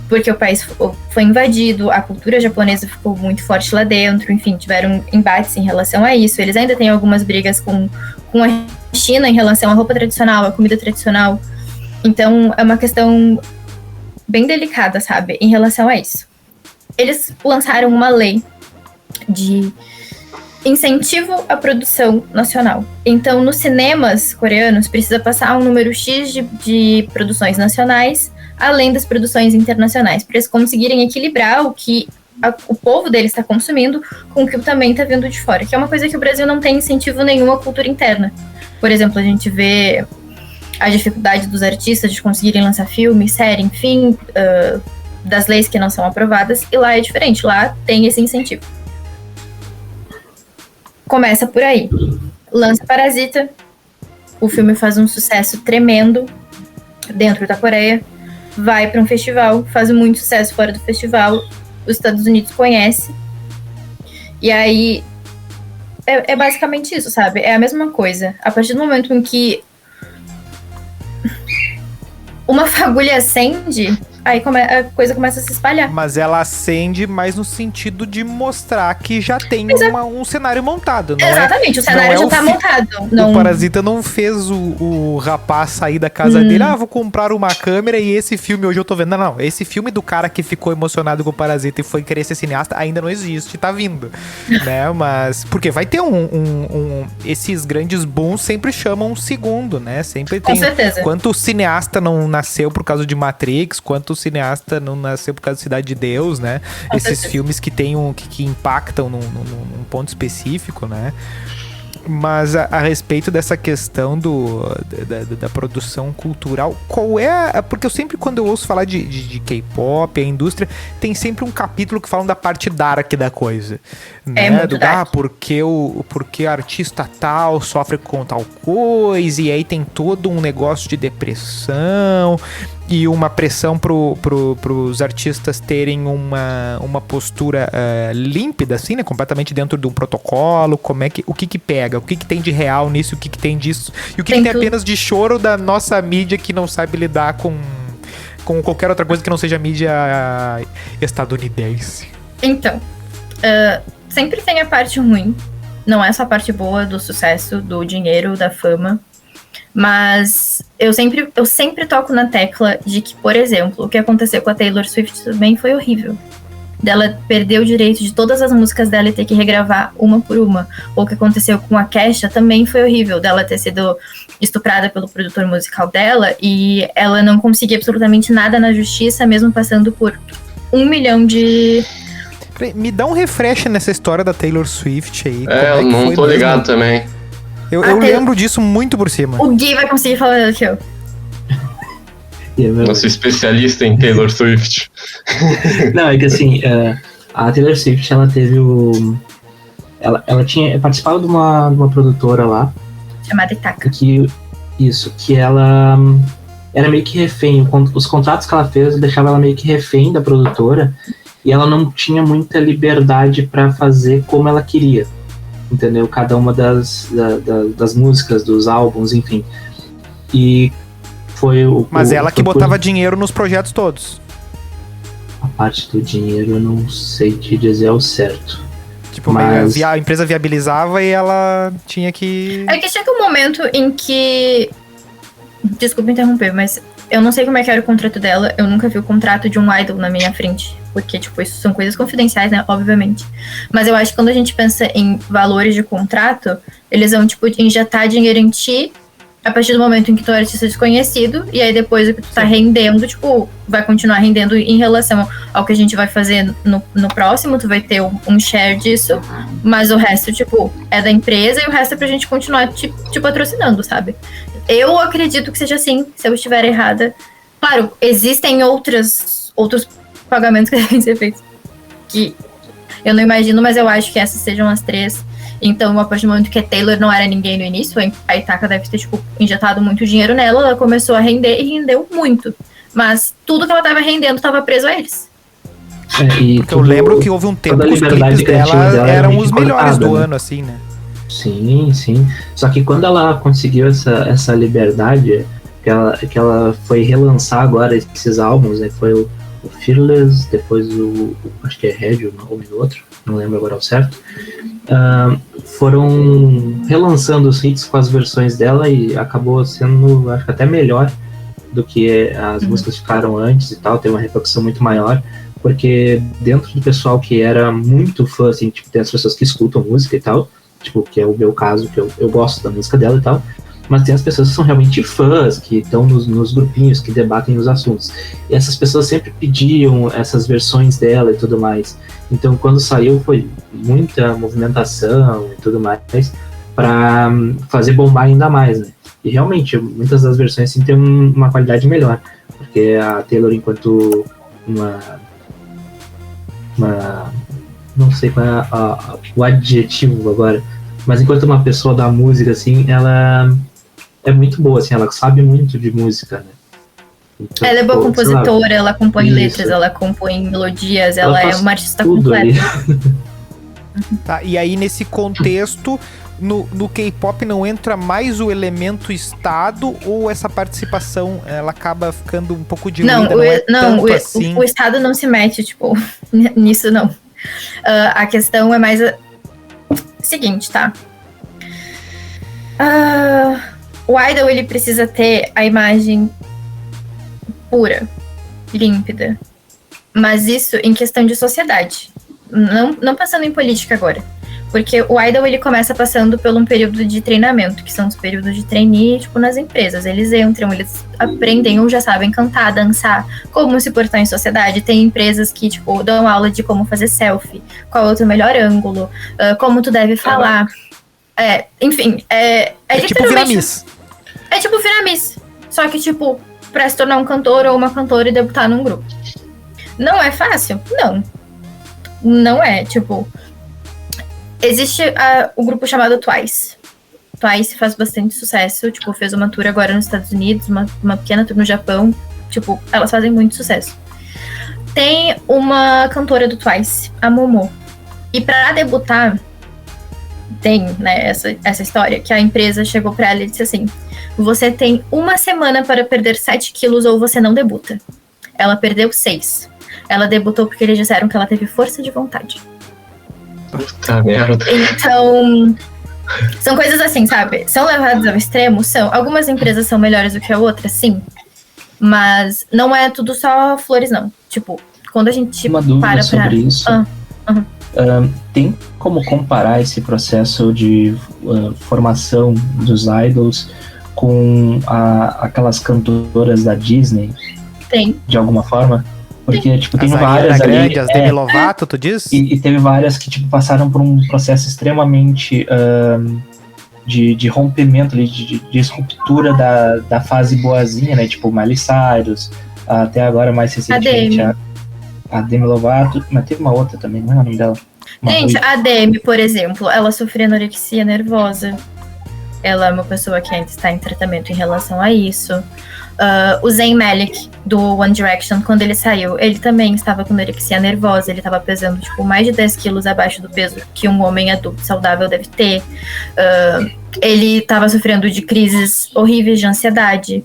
porque o país foi invadido, a cultura japonesa ficou muito forte lá dentro, enfim, tiveram embates em relação a isso. Eles ainda têm algumas brigas com a China em relação à roupa tradicional, à comida tradicional. Então, é uma questão bem delicada, sabe, em relação a isso. Eles lançaram uma lei de incentivo à produção nacional. Então, nos cinemas coreanos, precisa passar um número X de produções nacionais, além das produções internacionais, para eles conseguirem equilibrar o que o povo deles está consumindo com o que também está vindo de fora, que é uma coisa que o Brasil não tem incentivo nenhum à cultura interna. Por exemplo, a gente vê a dificuldade dos artistas de conseguirem lançar filme, série, enfim, das leis que não são aprovadas, e lá é diferente, lá tem esse incentivo. Começa por aí. Lança Parasita, o filme faz um sucesso tremendo dentro da Coreia, vai para um festival, faz muito sucesso fora do festival, os Estados Unidos conhecem, e aí é basicamente isso, sabe? É a mesma coisa. A partir do momento em que uma fagulha acende, aí a coisa começa a se espalhar. Mas ela acende mais no sentido de mostrar que já tem um cenário montado, não Exatamente, o cenário já tá montado. O Parasita não fez o rapaz sair da casa dele, vou comprar uma câmera e esse filme hoje eu tô vendo. Não, esse filme do cara que ficou emocionado com o Parasita e foi querer ser cineasta ainda não existe, tá vindo, né? Mas, porque vai ter esses grandes booms sempre chamam um segundo, né? Sempre tem. Com certeza. Quanto cineasta não nasceu por causa de Matrix, quanto cineasta não nasceu por causa de Cidade de Deus, né? Esses filmes que tem que impactam num ponto específico, né? Mas a respeito dessa questão da produção cultural, qual é porque eu sempre, quando eu ouço falar de K-pop, a indústria, tem sempre um capítulo que falam da parte dark da coisa. Né? Muito dark. Porque o artista tal sofre com tal coisa, e aí tem todo um negócio de depressão e uma pressão pros artistas terem uma postura límpida, assim, né? Completamente dentro de um protocolo. O que pega? O que tem de real nisso? O que tem disso? E o que tem apenas de choro da nossa mídia que não sabe lidar com qualquer outra coisa que não seja mídia estadunidense? Então, sempre tem a parte ruim. Não é só a parte boa do sucesso, do dinheiro, da fama. Mas eu sempre toco na tecla de que, por exemplo, o que aconteceu com a Taylor Swift também foi horrível. Dela perder o direito de todas as músicas dela e ter que regravar uma por uma. Ou o que aconteceu com a Kesha também foi horrível. Dela ter sido estuprada pelo produtor musical dela e ela não conseguir absolutamente nada na justiça, mesmo passando por 1 milhão de... Me dá um refresh nessa história da Taylor Swift aí. Eu não tô ligado também. Eu lembro disso muito por cima. O Gui vai conseguir falar melhor que eu. Nosso especialista em Taylor Swift. Não, é que assim, a Taylor Swift, ela teve ela tinha participado de uma produtora lá. Chamada Itaca. Que ela era meio que refém. Os contratos que ela fez deixavam ela meio que refém da produtora. E ela não tinha muita liberdade pra fazer como ela queria. Entendeu? Cada uma das músicas, dos álbuns, enfim. E foi Mas ela que botava dinheiro nos projetos todos. A parte do dinheiro eu não sei te dizer ao certo. Tipo, mas... a empresa viabilizava e ela tinha que... É que chega um momento em que... Desculpa interromper, mas eu não sei como é que era o contrato dela. Eu nunca vi o contrato de um idol na minha frente. Porque, tipo, isso são coisas confidenciais, né? Obviamente. Mas eu acho que quando a gente pensa em valores de contrato, eles vão, tipo, injetar dinheiro em ti a partir do momento em que tu é artista desconhecido. E aí depois o que tu tá rendendo, tipo, vai continuar rendendo em relação ao que a gente vai fazer no próximo. Tu vai ter um share disso. Mas o resto, tipo, é da empresa e o resto é pra gente continuar te patrocinando, sabe? Eu acredito que seja assim, se eu estiver errada. Claro, existem outros pagamentos que devem ser feitos que eu não imagino, mas eu acho que essas sejam as 3. Então, a partir do momento que a Taylor não era ninguém no início, a Itaca deve ter, tipo, injetado muito dinheiro nela, ela começou a render e rendeu muito. Mas tudo que ela tava rendendo tava preso a eles. Porque eu lembro que houve um tempo que os clipes dela eram os melhores do ano, assim, né? Sim, sim. Só que quando ela conseguiu essa liberdade, que ela foi relançar agora esses álbuns, né? Foi o Fearless, depois acho que é Red, o nome do outro, não lembro agora ao certo. Foram relançando os hits com as versões dela e acabou sendo, acho que até melhor do que as músicas ficaram antes e tal, teve uma repercussão muito maior, porque dentro do pessoal que era muito fã, assim, tipo, tem as pessoas que escutam música e tal, tipo, que é o meu caso, que eu gosto da música dela e tal, mas tem as pessoas que são realmente fãs, que estão nos grupinhos, que debatem os assuntos. E essas pessoas sempre pediam essas versões dela e tudo mais. Então, quando saiu, foi muita movimentação e tudo mais para fazer bombar ainda mais, né? E realmente, muitas das versões assim, têm uma qualidade melhor. Porque a Taylor, enquanto uma não sei qual é o adjetivo agora, mas enquanto uma pessoa da música, assim, ela é muito boa, assim, ela sabe muito de música, né? Então, ela é boa compositora, ela compõe letras, ela compõe melodias, ela é uma artista completa. Tá, e aí nesse contexto, no K-pop não entra mais o elemento Estado, ou essa participação ela acaba ficando um pouco diluída? O Estado não se mete, tipo, nisso não. A questão é mais seguinte, tá? O idol, ele precisa ter a imagem pura, límpida. Mas isso em questão de sociedade. Não pensando em política agora. Porque o idol, ele começa passando por um período de treinamento, que são os períodos de trainee, tipo, nas empresas. Eles entram, eles aprendem ou já sabem cantar, dançar, como se portar em sociedade. Tem empresas que, tipo, dão aula de como fazer selfie, qual é o teu melhor ângulo, como tu deve falar. Enfim, É tipo literalmente... Viramis. É tipo Viramis. Só que, tipo, pra se tornar um cantor ou uma cantora e debutar num grupo. Não é fácil? Não. Não é, tipo... Existe o grupo chamado Twice. Twice faz bastante sucesso. Tipo, fez uma tour agora nos Estados Unidos, uma pequena tour no Japão. Tipo, elas fazem muito sucesso. Tem uma cantora do Twice, a Momo. E pra debutar, tem, né, essa história, que a empresa chegou pra ela e disse assim: você tem 1 semana para perder 7 quilos ou você não debuta. Ela perdeu 6. Ela debutou porque eles disseram que ela teve força de vontade. Puta merda. Então, são coisas assim, sabe? São levadas ao extremo? São. Algumas empresas são melhores do que a outra, sim. Mas não é tudo só flores, não. Tipo, quando a gente Uma dúvida sobre isso. Tem como comparar esse processo de formação dos idols com aquelas cantoras da Disney? Tem. De alguma forma? Porque, tipo, tem As várias Ariana ali... Grande, as Demi Lovato, tu diz? E teve várias que, tipo, passaram por um processo extremamente de rompimento, de ruptura da fase boazinha, né? Tipo, Miley Cyrus, até agora, mais recentemente, a Demi Lovato, mas teve uma outra também, não é o nome dela? Gente, a Demi, por exemplo, ela sofria anorexia nervosa. Ela é uma pessoa que ainda está em tratamento em relação a isso. O Zayn Malik, do One Direction, quando ele saiu, ele também estava com anorexia nervosa. Ele estava pesando, tipo, mais de 10 quilos abaixo do peso que um homem adulto saudável deve ter. Ele estava sofrendo de crises horríveis de ansiedade.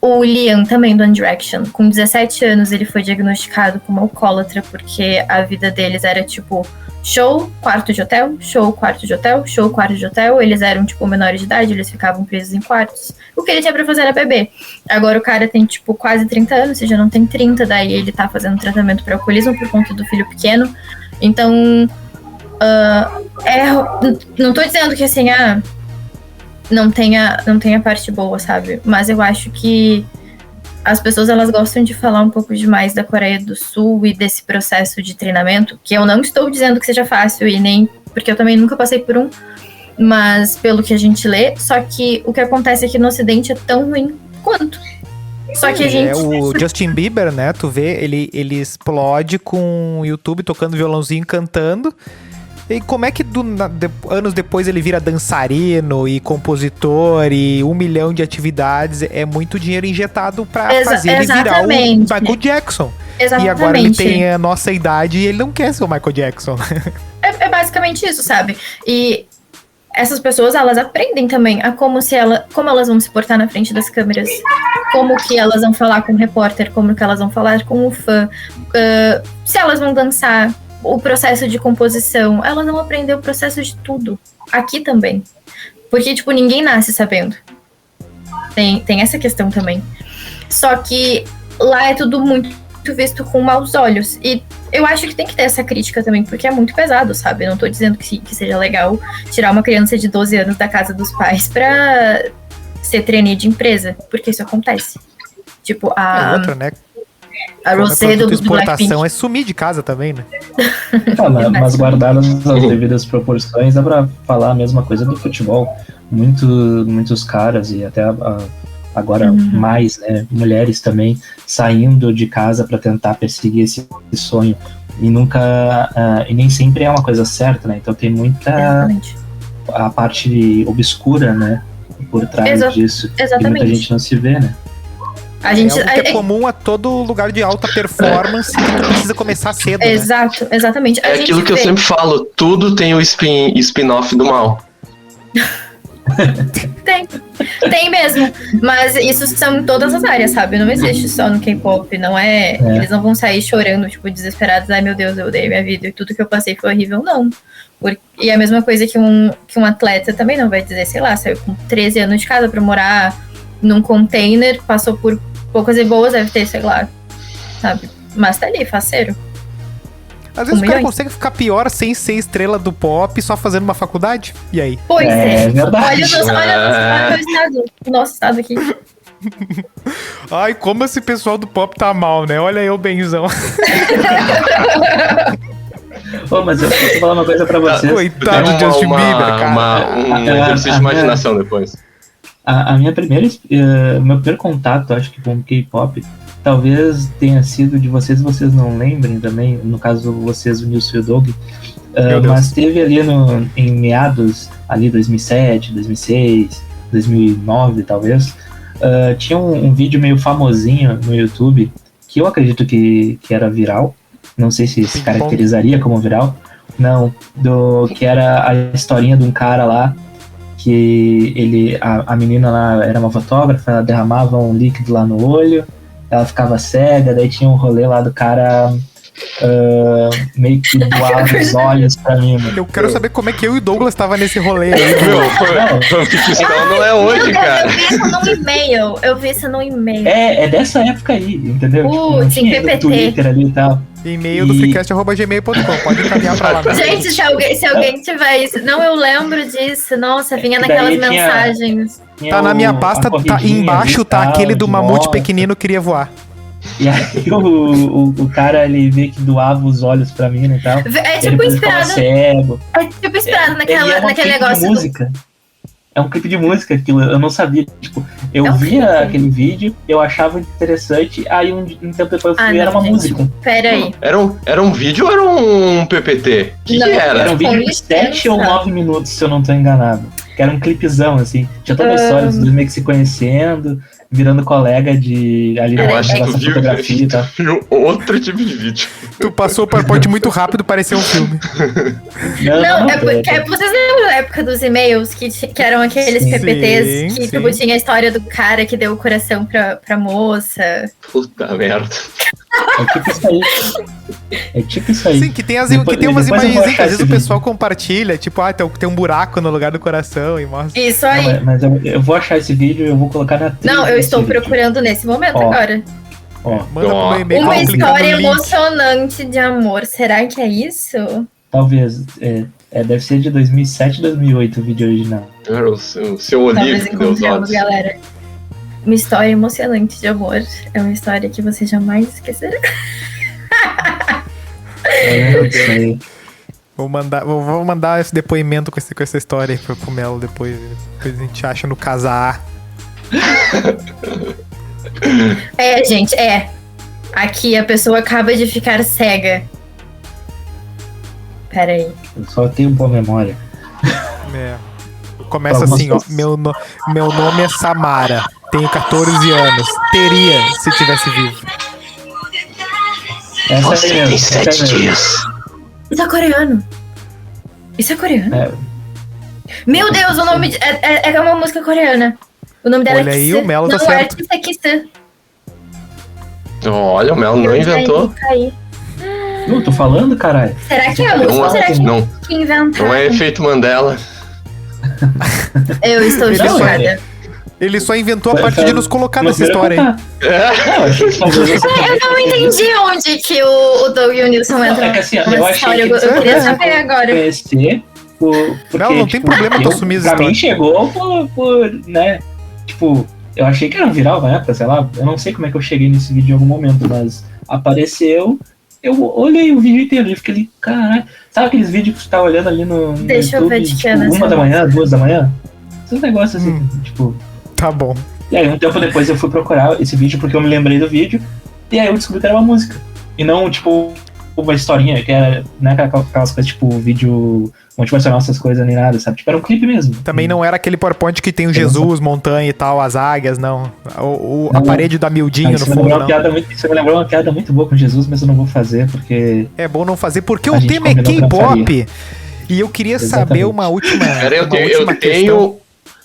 O Liam, também do One Direction, com 17 anos, ele foi diagnosticado como alcoólatra, porque a vida deles era, tipo, show, quarto de hotel, show, quarto de hotel, show, quarto de hotel. Eles eram, tipo, menores de idade, eles ficavam presos em quartos. O que ele tinha pra fazer era beber. Agora o cara tem, tipo, quase 30 anos, se já não tem 30, daí ele tá fazendo tratamento para alcoolismo por conta do filho pequeno. Então, não tô dizendo que, assim, não tenha parte boa, sabe? Mas eu acho que as pessoas, elas gostam de falar um pouco demais da Coreia do Sul e desse processo de treinamento, que eu não estou dizendo que seja fácil, e nem porque eu também nunca passei por um, mas pelo que a gente lê, só que o que acontece aqui no Ocidente é tão ruim quanto. Só que a gente... o Justin Bieber, né? Tu vê, ele explode com o YouTube tocando violãozinho, cantando. E como é que anos depois ele vira dançarino e compositor e 1 milhão de atividades? É muito dinheiro injetado pra fazer ele virar o Michael Jackson. Exatamente. E agora ele tem a nossa idade e ele não quer ser o Michael Jackson. É basicamente isso, sabe? E essas pessoas, elas aprendem também a como elas vão se portar na frente das câmeras, como que elas vão falar com o repórter, como que elas vão falar com o fã, se elas vão dançar, o processo de composição. Elas vão aprender o processo de tudo. Aqui também. Porque, tipo, ninguém nasce sabendo. Tem essa questão também. Só que lá é tudo muito visto com maus olhos. E eu acho que tem que ter essa crítica também, porque é muito pesado, sabe? Eu não tô dizendo que seja legal tirar uma criança de 12 anos da casa dos pais pra ser trainee de empresa, porque isso acontece. Tipo, outra, né? A Rosé do exportação é sumir de casa também, né? Mas guardadas as devidas proporções, dá pra falar a mesma coisa do futebol. Muitos caras, e até agora mais, né, mulheres também, saindo de casa para tentar perseguir esse sonho. E e nem sempre é uma coisa certa, né? Então tem muita a parte obscura, né, por trás disso. Exatamente. E muita gente não se vê, né? É algo que é comum a todo lugar de alta performance que tu precisa começar cedo, né? Exatamente. É aquilo que eu sempre falo, tudo tem o spin-off do mal. Tem mesmo. Mas isso são em todas as áreas, sabe? Não existe só no K-pop. Não é. Eles não vão sair chorando, tipo, desesperados. Ai, meu Deus, eu odeio minha vida e tudo que eu passei foi horrível. Não. E a mesma coisa que um atleta também não vai dizer, sei lá, saiu com 13 anos de casa pra morar num container, passou por poucas e boas, deve ter, sei lá, sabe? Mas tá ali, faceiro. Às vezes o cara consegue ficar pior sem ser estrela do pop, só fazendo uma faculdade. E aí? Pois é. Verdade. Olha o nosso estado aqui. Ai, como esse pessoal do pop tá mal, né? Olha eu, benzão. Ô, mas eu posso falar uma coisa pra vocês. Coitado do Justin Bieber, cara. Um exercício de imaginação depois. A minha meu primeiro contato, acho que com o K-pop, talvez tenha sido de vocês não lembrem também, no caso vocês, o Nilson e o Doug, mas teve ali em meados, ali 2007, 2006, 2009 talvez, tinha um vídeo meio famosinho no YouTube, que eu acredito que era viral, não sei se caracterizaria como viral, não, que era a historinha de um cara lá, que a menina lá era uma fotógrafa, ela derramava um líquido lá no olho, ela ficava cega, daí tinha um rolê lá do cara meio que doava os olhos pra mim. Eu quero saber como é que eu e o Douglas tava nesse rolê aí. Fanficção não é hoje, cara. Eu vi isso no e-mail. É dessa época aí, entendeu? Não sim, tinha PPT. Twitter ali e tal. E-mail do freecast@gmail.com. Pode encaminhar pra lá. Gente, se alguém tiver isso. Não, eu lembro disso. Nossa, vinha naquelas mensagens. Tá na minha pasta, tá embaixo, tá aquele do mamute pequenino queria voar. E aí o cara, ele vê que doava os olhos pra mim e tal. É tipo inspirado. Cego. É tipo inspirado naquele negócio. De música. É um clipe de música, aquilo, eu não sabia. Tipo, eu via aquele vídeo, eu achava interessante, aí um tempo depois eu fui, era uma música. Pera aí. Era um vídeo ou era um PPT? O que era? Era um vídeo de 7 ou 9 minutos, se eu não tô enganado. Que era um clipezão, assim. Tinha toda a história, os dois meio que se conhecendo, virando colega ali Eu acho que tu fotografia e tal. viu outro tipo de vídeo. Tu passou o PowerPoint muito rápido, parecia um filme. Não, é porque vocês lembram da época dos e-mails que eram aqueles PPTs que tipo, tinha a história do cara que deu o coração pra moça. Puta merda. É tipo isso aí. Sim, que tem umas imagens que às vezes o pessoal compartilha, tipo, tem um buraco no lugar do coração e mostra. Isso aí. Não, mas eu vou achar esse vídeo e eu vou colocar na trilha. Não, eu estou procurando nesse momento agora. Manda pro meu e-mail. Uma história emocionante de amor. Será que é isso? Talvez. Deve ser de 2007, 2008 o vídeo original. Era o seu Olívio que deu os olhos. Galera. Uma história emocionante de amor. É uma história que você jamais esquecerá. Eu sei. Vou mandar esse depoimento com essa história aí pro Melo depois. Depois a gente acha no casar. Gente, aqui a pessoa acaba de ficar cega. Pera aí. Eu só tenho boa memória. Começa assim, ó. Meu nome é Samara. Tenho 14 anos. Teria se tivesse vivo. Você tem 7 dias. Isso é coreano. Isso é coreano? Meu Deus, o nome é uma música coreana. O nome dela Olha é aí, Kisse. o Melo tá não, certo. O artista é Kisse. Olha, o Melo não inventou. Não, tô falando, caralho. Será que é a música ou será que inventaram? Não é efeito Mandela. Eu estou chocada. Ele só inventou a parte de nos colocar nessa história aí. Eu não entendi onde que o Doug e o Nilson entram. É que assim, eu achei que eu queria saber agora. Conhecer não tem problema tu assumir as pra histórias. mim chegou por, né, tipo, eu achei que era um viral na época, sei lá, eu não sei como é que eu cheguei nesse vídeo em algum momento, mas apareceu, eu olhei o vídeo inteiro e fiquei ali, caralho, sabe aqueles vídeos que você tá olhando ali no Deixa YouTube, eu ver de que tipo, 1 da manhã, 2 da manhã? Esses negócios assim, tipo... Tá bom. E aí, um tempo depois eu fui procurar esse vídeo porque eu me lembrei do vídeo, e aí eu descobri que era uma música, e não, tipo, uma historinha, que era, né, aquelas coisas, tipo, vídeo motivacional, essas coisas, nem nada, sabe? Tipo, era um clipe mesmo. Também não era aquele PowerPoint que tem o Jesus, montanha e tal, as águias, não. A parede da Mildinho no fundo, não. Você me lembrou uma piada muito boa com Jesus, mas eu não vou fazer, porque... É bom não fazer, porque o tema é K-pop. E eu queria saber uma última questão.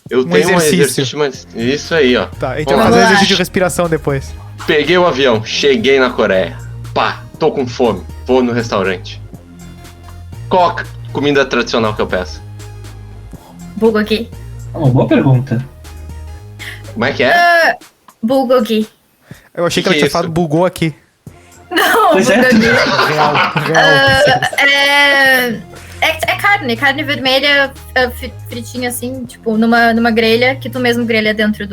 Eu tenho um exercício, mas isso aí, ó. Tá, a gente vai fazer um exercício de respiração depois. Peguei o avião, cheguei na Coreia. Pá, tô com fome, vou no restaurante. Qual comida tradicional que eu peço? Bulgogi. Uma boa pergunta. Como é que é? Bulgogi. Eu achei que ela tinha falado bugou aqui. Não, pois bulgogi. Real. É carne vermelha fritinha assim, tipo, numa grelha, que tu mesmo grelha dentro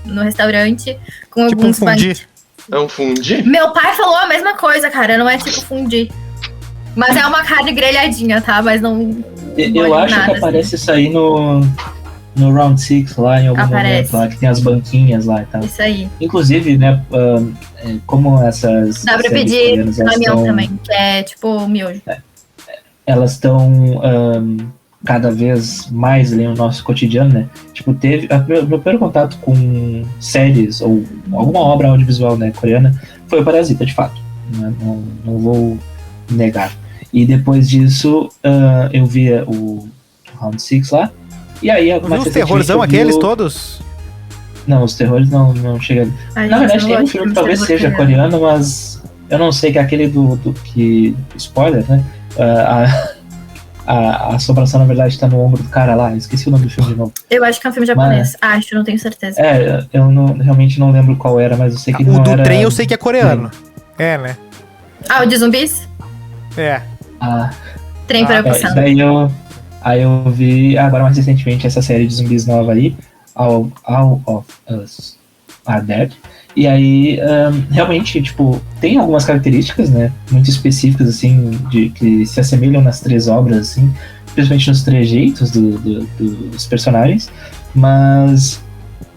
no restaurante, com tipo alguns um fundi. É um fundi? Meu pai falou a mesma coisa, cara, não é tipo fundi. Mas é uma carne grelhadinha, tá? Mas não. Eu acho nada, que aparece isso aí no Round 6 lá, em algum momento lá, que tem as banquinhas lá e tal. Isso aí. Inclusive, né, como essas Dá pra séries pedir coreanas, elas caminhão tão- também, que é tipo miojo. elas estão cada vez mais ali no nosso cotidiano, né? Tipo, meu primeiro contato com séries ou alguma obra audiovisual, né, coreana foi o Parasita, de fato. Né? Não vou negar. E depois disso, eu via o Round 6 lá. E aí, Não viu os terrorzão aqueles todos? Não, os terrores não chegam. Ai, Na gente, verdade, eu tem um gosto filme de que talvez terror seja coreano, mas eu não sei, que é aquele do que. Spoiler, né? A assombração, na verdade, tá no ombro do cara lá. Eu esqueci o nome do filme de novo. Eu acho que é um filme japonês. Acho, não tenho certeza. Eu realmente não lembro qual era, mas eu sei que O não do era... trem eu sei que é coreano. É, né? Ah, o de zumbis? É. Trem para Isso daí aí eu vi agora mais recentemente essa série de zumbis nova aí, All of Us Are Dead. E aí, realmente, tipo, tem algumas características, né, muito específicas, assim, que se assemelham nas três obras, assim, principalmente nos trejeitos dos personagens, mas...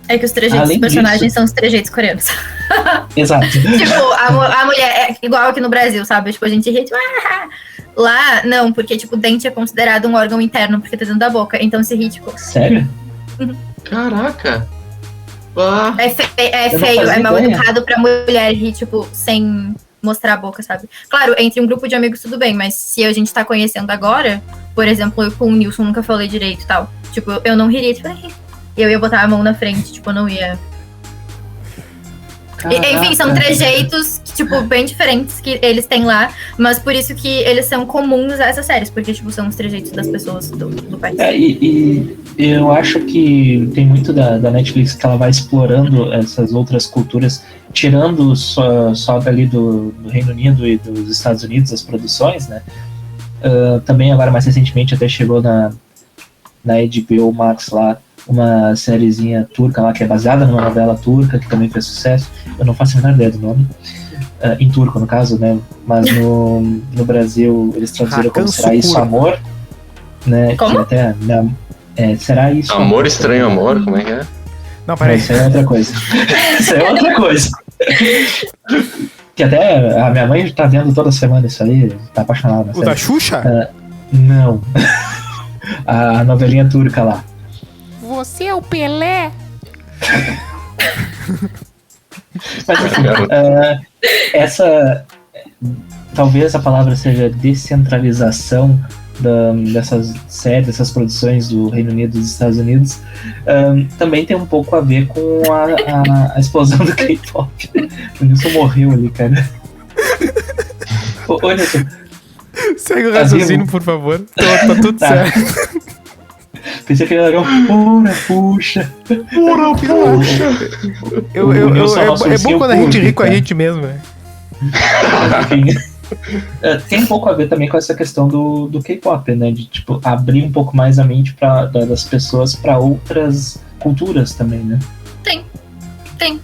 É que os trejeitos dos personagens são os trejeitos coreanos. Exato. Tipo, a mulher é igual aqui no Brasil, sabe? Tipo, a gente ri, tipo, lá, não, porque, tipo, o dente é considerado um órgão interno, porque tá dentro da boca, então se ri, tipo... Sério? Caraca! Ah, É feio, é mal educado pra mulher rir, tipo, sem mostrar a boca, sabe? Claro, entre um grupo de amigos tudo bem, mas se a gente tá conhecendo agora, por exemplo, eu com o Nilson nunca falei direito e tal, tipo, eu não riria, tipo, eu ia botar a mão na frente, tipo, eu não ia... Enfim, são trejeitos, tipo, bem diferentes que eles têm lá, mas por isso que eles são comuns a essas séries, porque, tipo, são os trejeitos das pessoas do país. E eu acho que tem muito da Netflix que ela vai explorando essas outras culturas, tirando só dali do Reino Unido e dos Estados Unidos as produções, né? Também agora, mais recentemente, até chegou na HBO Max lá, uma sériezinha turca lá, que é baseada numa novela turca, que também fez sucesso. Eu não faço a menor ideia do nome. Em turco, no caso, né? Mas no Brasil eles traduziram como Será Isso Amor? Né? Como? Que até, Será Isso Amor Estranho Amor, como é que é? Não, peraí. Isso é outra coisa. Isso é outra coisa. Que até a minha mãe tá vendo toda semana isso aí, tá apaixonada. O da Xuxa? Não. A novelinha turca lá. Você é o Pelé? Mas assim, essa talvez a palavra seja descentralização dessas séries, dessas produções do Reino Unido e dos Estados Unidos, também tem um pouco a ver com a explosão do K-pop. O Nilson morreu ali, cara. Ô, Nilson. Segue o raciocínio, por favor. Tá tudo certo. Pensei que ele era pura, puxa. Pura, puxa. É bom quando a gente ri com a gente mesmo, né? Tem um pouco a ver também com essa questão do K-pop, né? De, tipo, abrir um pouco mais a mente das pessoas para outras culturas também, né? Tem.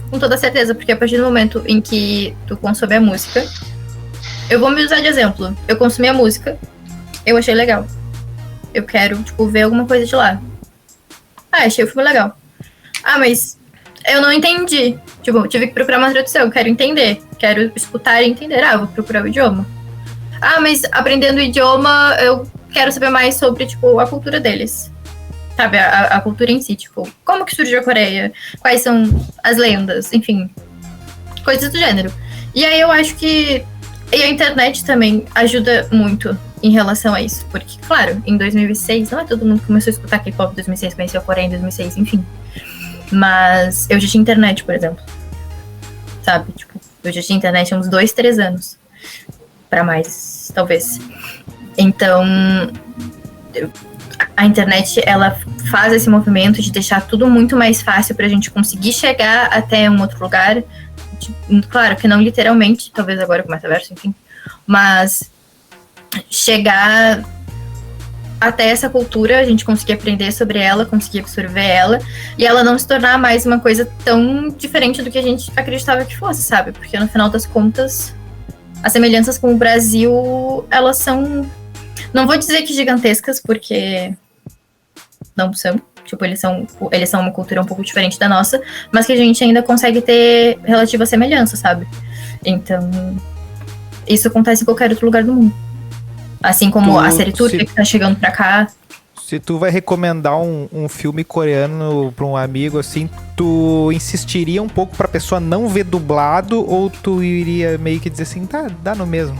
Com toda certeza, porque a partir do momento em que tu consome a música... Eu vou me usar de exemplo. Eu consumi a música, eu achei legal. Eu quero, tipo, ver alguma coisa de lá. Achei o filme legal. Mas eu não entendi. Tipo, tive que procurar uma tradução. Eu quero entender. Quero escutar e entender. Eu vou procurar o idioma. Mas aprendendo o idioma, eu quero saber mais sobre, tipo, a cultura deles. Sabe? A cultura em si. Tipo, como que surgiu a Coreia? Quais são as lendas? Enfim. Coisas do gênero. E aí eu acho que... E a internet também ajuda muito em relação a isso. Porque, claro, em 2006, não é todo mundo que começou a escutar K-pop em 2006, conheceu a Coreia em 2006, enfim. Mas eu já tinha internet, por exemplo. Sabe? Tipo, eu já tinha internet há uns 2, 3 anos. Pra mais, talvez. Então, a internet, ela faz esse movimento de deixar tudo muito mais fácil pra gente conseguir chegar até um outro lugar. Claro que não literalmente, talvez agora com o metaverso, enfim. Mas chegar até essa cultura, a gente conseguir aprender sobre ela, conseguir absorver ela, e ela não se tornar mais uma coisa tão diferente do que a gente acreditava que fosse, sabe? Porque no final das contas, as semelhanças com o Brasil, elas são... Não vou dizer que gigantescas, porque não são. Tipo, eles são uma cultura um pouco diferente da nossa, mas que a gente ainda consegue ter relativa semelhança, sabe? Então, isso acontece em qualquer outro lugar do mundo. Assim como a série turca que tá chegando pra cá. Se tu vai recomendar um filme coreano pra um amigo, assim, tu insistiria um pouco pra pessoa não ver dublado, ou tu iria meio que dizer assim, tá, dá no mesmo?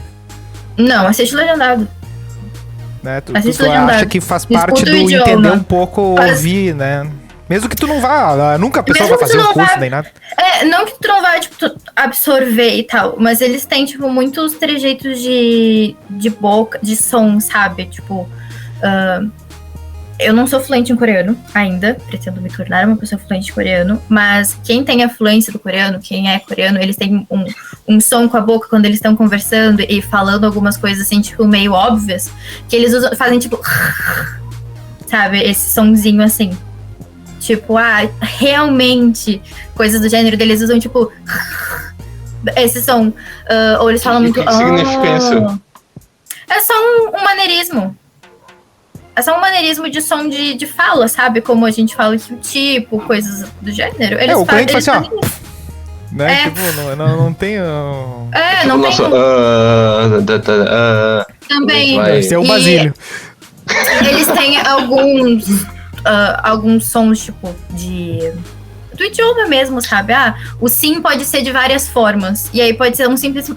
Não, assiste legendado. Né? Tu legendado. acha que faz parte do idioma. entender um pouco, ouvir, né? Mesmo que tu não vá, nunca a pessoa Mesmo vai que fazer tu o não curso vá- nem nada. Não que tu não vai, tipo, absorver e tal, mas eles têm, tipo, muitos trejeitos de boca, de som, sabe? Tipo, eu não sou fluente em coreano ainda, pretendo me tornar uma pessoa fluente em coreano, mas quem tem a fluência do coreano, quem é coreano, eles têm um som com a boca quando eles estão conversando e falando algumas coisas, assim, tipo, meio óbvias, que eles fazem, tipo, sabe? Esse sonzinho, assim. Tipo, realmente, coisas do gênero deles usam, tipo, esse som. Ou eles falam muito... O que significa isso? É só um maneirismo. É só um maneirismo de som de fala, sabe? Como a gente fala que o tipo, coisas do gênero. Eles o cliente faz assim, ó. fazem... Né? Tipo, não tem... não Nossa, tem... Também. Deve ser o Basílio. Eles têm alguns sons, tipo, do idioma mesmo, sabe? O sim pode ser de várias formas. E aí pode ser um simples...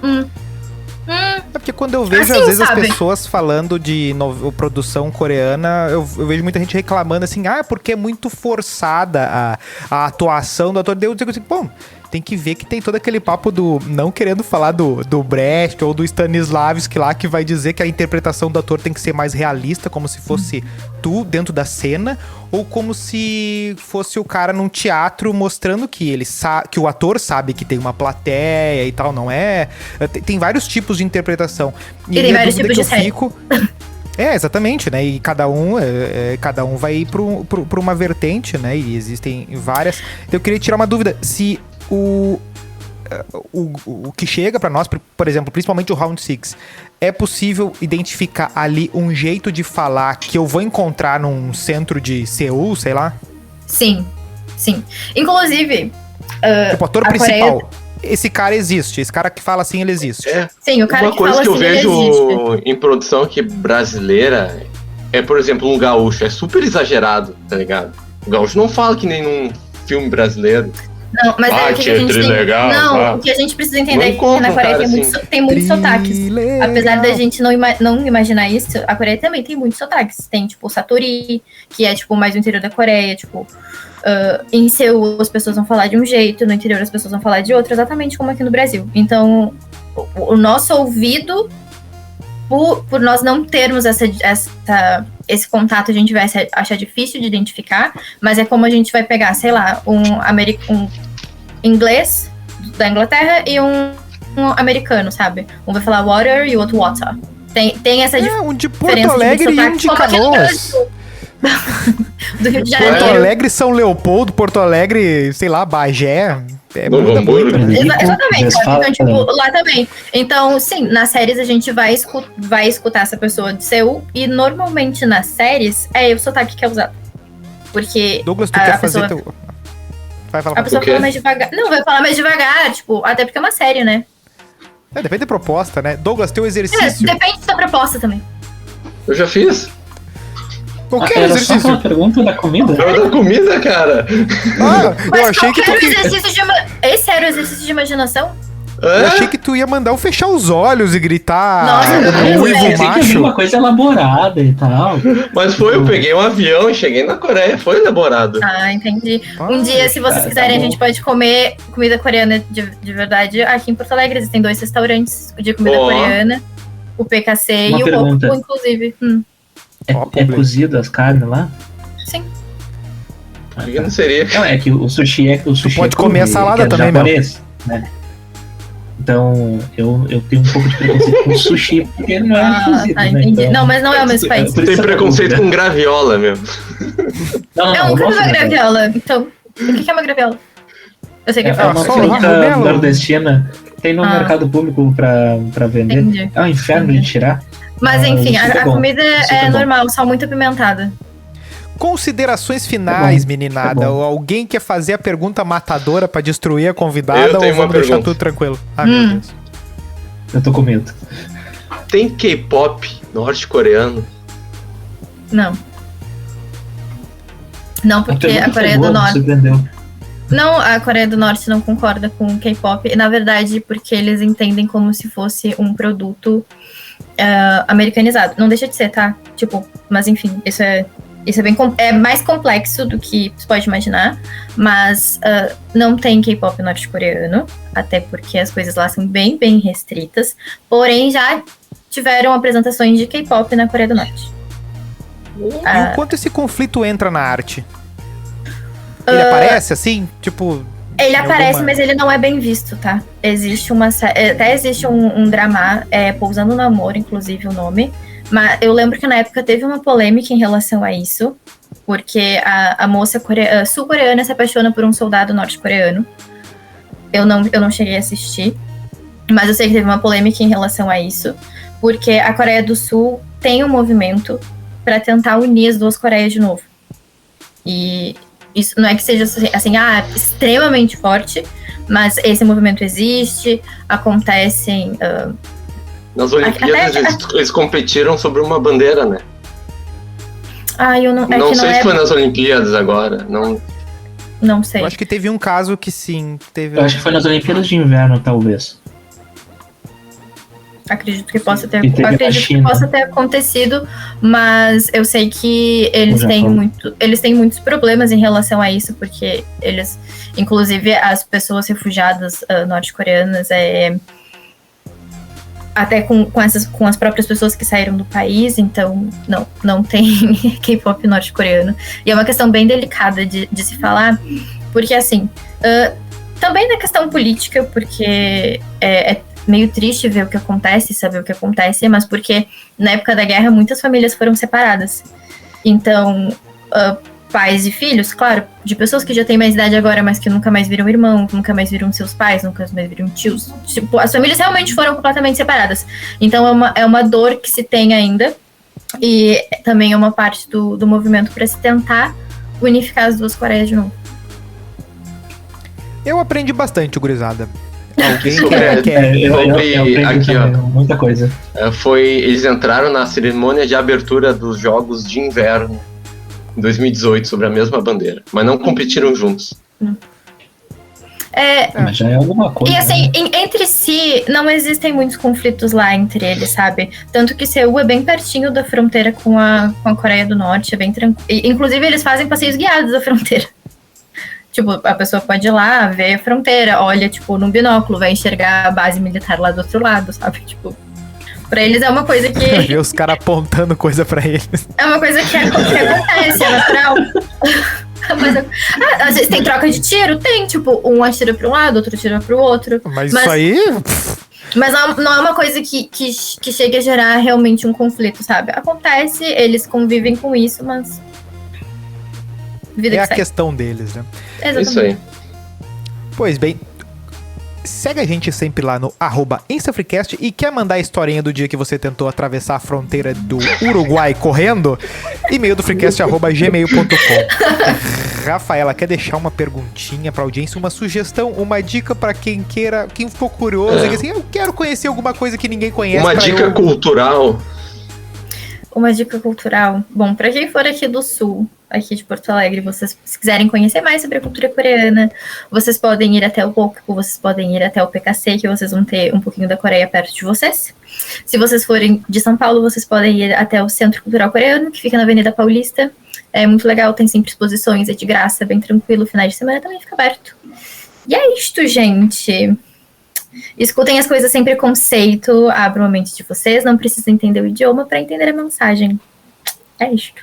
É porque quando eu vejo, assim, às vezes, sabe? as pessoas falando de produção coreana, eu vejo muita gente reclamando assim, porque é muito forçada a atuação do ator. Eu digo assim, bom, tem que ver que tem todo aquele papo do... Não querendo falar do Brecht ou do Stanislavski lá, que vai dizer que a interpretação do ator tem que ser mais realista, como se fosse tu dentro da cena, ou como se fosse o cara num teatro mostrando que que o ator sabe que tem uma plateia e tal, não é? Tem vários tipos de interpretação. E tem vários tipos de série. Exatamente, né? E cada um vai ir pra uma vertente, né? E existem várias. Então eu queria tirar uma dúvida. Se o que chega pra nós, por exemplo, principalmente o Round 6, é possível identificar ali um jeito de falar que eu vou encontrar num centro de Seul, sei lá? Sim. Inclusive, tipo, o ator principal. Esse cara existe. Esse cara que fala assim, ele existe. Sim, o cara uma que coisa fala que eu assim, ele vejo existe. em produção aqui brasileira é, por exemplo, um gaúcho. É super exagerado, tá ligado? O gaúcho não fala que nem num filme brasileiro. Não, mas o que a gente tem... Não, o que a gente precisa entender é que encontro na um Coreia cara tem muitos sotaques. Trilegal. Apesar da gente não imaginar isso, a Coreia também tem muitos sotaques. Tem, tipo, o Satori, que é, tipo, mais o interior da Coreia, tipo... em Seul as pessoas vão falar de um jeito, no interior as pessoas vão falar de outro, exatamente como aqui no Brasil. Então, o nosso ouvido, por nós não termos esse contato, a gente vai achar difícil de identificar, mas é como a gente vai pegar, sei lá, um inglês da Inglaterra e um americano, sabe? Um vai falar water e o outro water. Tem essa diferença. Um de Porto Alegre e um de Canoas. Do Rio de Porto Janeiro. Alegre, São Leopoldo, Porto Alegre, sei lá, Bagé. Novo Muda Hamburgo. muito, né? Exatamente. Eles falam, Então, tipo, lá também. Então, sim, nas séries a gente vai escutar essa pessoa de Seul e normalmente nas séries é o sotaque que é usado. Porque Douglas, tu quer fazer pessoa, teu... Vai falar a pra pessoa quê? fala mais devagar. Não, vai falar mais devagar, tipo, até porque é uma série, né? depende da proposta, né? Douglas, teu exercício. Depende da proposta também. Eu já fiz. Qualquer Era só exercício. uma pergunta da comida? Eu da comida, cara. Eu Mas achei que qualquer tu... exercício esse era o exercício de imaginação? Eu achei que tu ia mandar eu fechar os olhos e gritar Nossa, o eu ruivo pensei que havia macho. uma coisa elaborada e tal. Mas eu peguei um avião e cheguei na Coreia, foi elaborado. Entendi. Ah, Um dia, se vocês tá quiserem, a bom. gente pode comer comida coreana de verdade. Aqui em Porto Alegre existem 2 restaurantes de comida Ó. coreana. O PKC Uma e o pergunta. Roku, inclusive. É, Ó, é cozido as carnes lá? Sim. Por que não seria? Não, é que o sushi é pode comer a salada que é também, japonês, né? Então, eu tenho um pouco de preconceito com sushi, porque não é cozido, né? Entendi. Então, Não, mas não é o mesmo país. por Tem isso a preconceito dúvida. com graviola mesmo. Não, Eu eu nunca vi gosto uma de graviola. Então, o que é uma graviola? Eu sei que é É uma só fruta Ramelo. nordestina Tem no mercado público pra vender. Entendi. É um inferno de tirar. Mas enfim, isso é a bom. comida Isso é é bom. normal, só muito apimentada. Considerações finais, Tá bom, meninada. tá bom. Ou alguém quer fazer a pergunta matadora pra destruir a convidada Eu ou tenho uma vamos deixar pergunta. tudo tranquilo? Ah, meu Deus. Eu tô com medo. Tem K-pop norte-coreano? Não. Não, porque a Coreia do Norte. Surpreendeu. Não, a Coreia do Norte não concorda com o K-pop. Na verdade, porque eles entendem como se fosse um produto americanizado. Não deixa de ser, tá? Tipo, mas enfim, isso é bem é mais complexo do que você pode imaginar. Mas não tem K-pop norte-coreano, até porque as coisas lá são bem, bem restritas. Porém, já tiveram apresentações de K-pop na Coreia do Norte. E o quanto esse conflito entra na arte? Ele aparece assim? Tipo. Ele aparece, alguma- mas ele não é bem visto, tá? Existe até existe um drama, Pousando no Amor, inclusive o nome. Mas eu lembro que na época teve uma polêmica em relação a isso, porque a moça sul-coreana se apaixona por um soldado norte-coreano. Eu não cheguei a assistir, mas eu sei que teve uma polêmica em relação a isso, porque a Coreia do Sul tem um movimento para tentar unir as duas Coreias de novo. E isso não é que seja assim, extremamente forte, mas esse movimento existe, acontecem. Nas Olimpíadas eles competiram sobre uma bandeira, né? Eu não. Não sei se foi nas Olimpíadas agora. Não sei. Eu acho que teve um caso que sim. Teve Eu acho que foi nas Olimpíadas de Inverno, talvez. Acredito que possa ter, E teve na China. acontecido, mas eu sei que eles No têm muitos problemas em relação a isso, porque eles, inclusive as pessoas refugiadas norte-coreanas, até com as próprias pessoas que saíram do país, então não tem K-pop norte-coreano. E é uma questão bem delicada de se falar, porque assim, também na questão política, porque é meio triste ver o que acontece, saber o que acontece, mas porque na época da guerra muitas famílias foram separadas. Então, pais e filhos, claro, de pessoas que já têm mais idade agora, mas que nunca mais viram irmão, nunca mais viram seus pais, nunca mais viram tios. Tipo, as famílias realmente foram completamente separadas. Então é uma dor que se tem ainda, e também é uma parte do movimento para se tentar unificar as duas Coreias de novo. Eu aprendi bastante, gurizada. Alguém Sobre Eu aprendi aqui, também, ó. muita coisa. Eles entraram na cerimônia de abertura dos Jogos de Inverno em 2018 sobre a mesma bandeira, mas não competiram juntos. Mas já é alguma coisa. E assim, né? entre si, não existem muitos conflitos lá entre eles, sabe? Tanto que Seul é bem pertinho da fronteira com a Coreia do Norte, é bem tranquilo. Inclusive, eles fazem passeios guiados da fronteira. Tipo, a pessoa pode ir lá, ver a fronteira, olha, tipo, num binóculo, vai enxergar a base militar lá do outro lado, sabe? Tipo, pra eles é uma coisa que... Ver os caras apontando coisa pra eles. É uma coisa que acontece, é natural. Mas, às vezes tem troca de tiro? Tem, tipo, um atira pra um lado, outro atira pro outro. Mas isso aí... Mas não é uma coisa que chegue a gerar realmente um conflito, sabe? Acontece, eles convivem com isso, mas... Vida É que a segue. questão deles, né? Exatamente. Isso aí. Pois bem, segue a gente sempre lá no @InstaFreecast e quer mandar a historinha do dia que você tentou atravessar a fronteira do Uruguai correndo? E-mail do freecast@gmail.com. Rafaela, quer deixar uma perguntinha pra audiência, uma sugestão, uma dica pra quem ficou curioso, que assim, eu quero conhecer alguma coisa que ninguém conhece. Uma dica cultural. Uma dica cultural. Bom, pra quem for aqui do Sul, aqui de Porto Alegre, vocês se quiserem conhecer mais sobre a cultura coreana, vocês podem ir até o Bokpo, vocês podem ir até o PKC, que vocês vão ter um pouquinho da Coreia perto de vocês. Se vocês forem de São Paulo, vocês podem ir até o Centro Cultural Coreano, que fica na Avenida Paulista. É muito legal, tem sempre exposições, é de graça, bem tranquilo, finais de semana também fica aberto. E é isto, gente. Escutem as coisas sem preconceito, abram a mente de vocês, não precisam entender o idioma para entender a mensagem. É isto.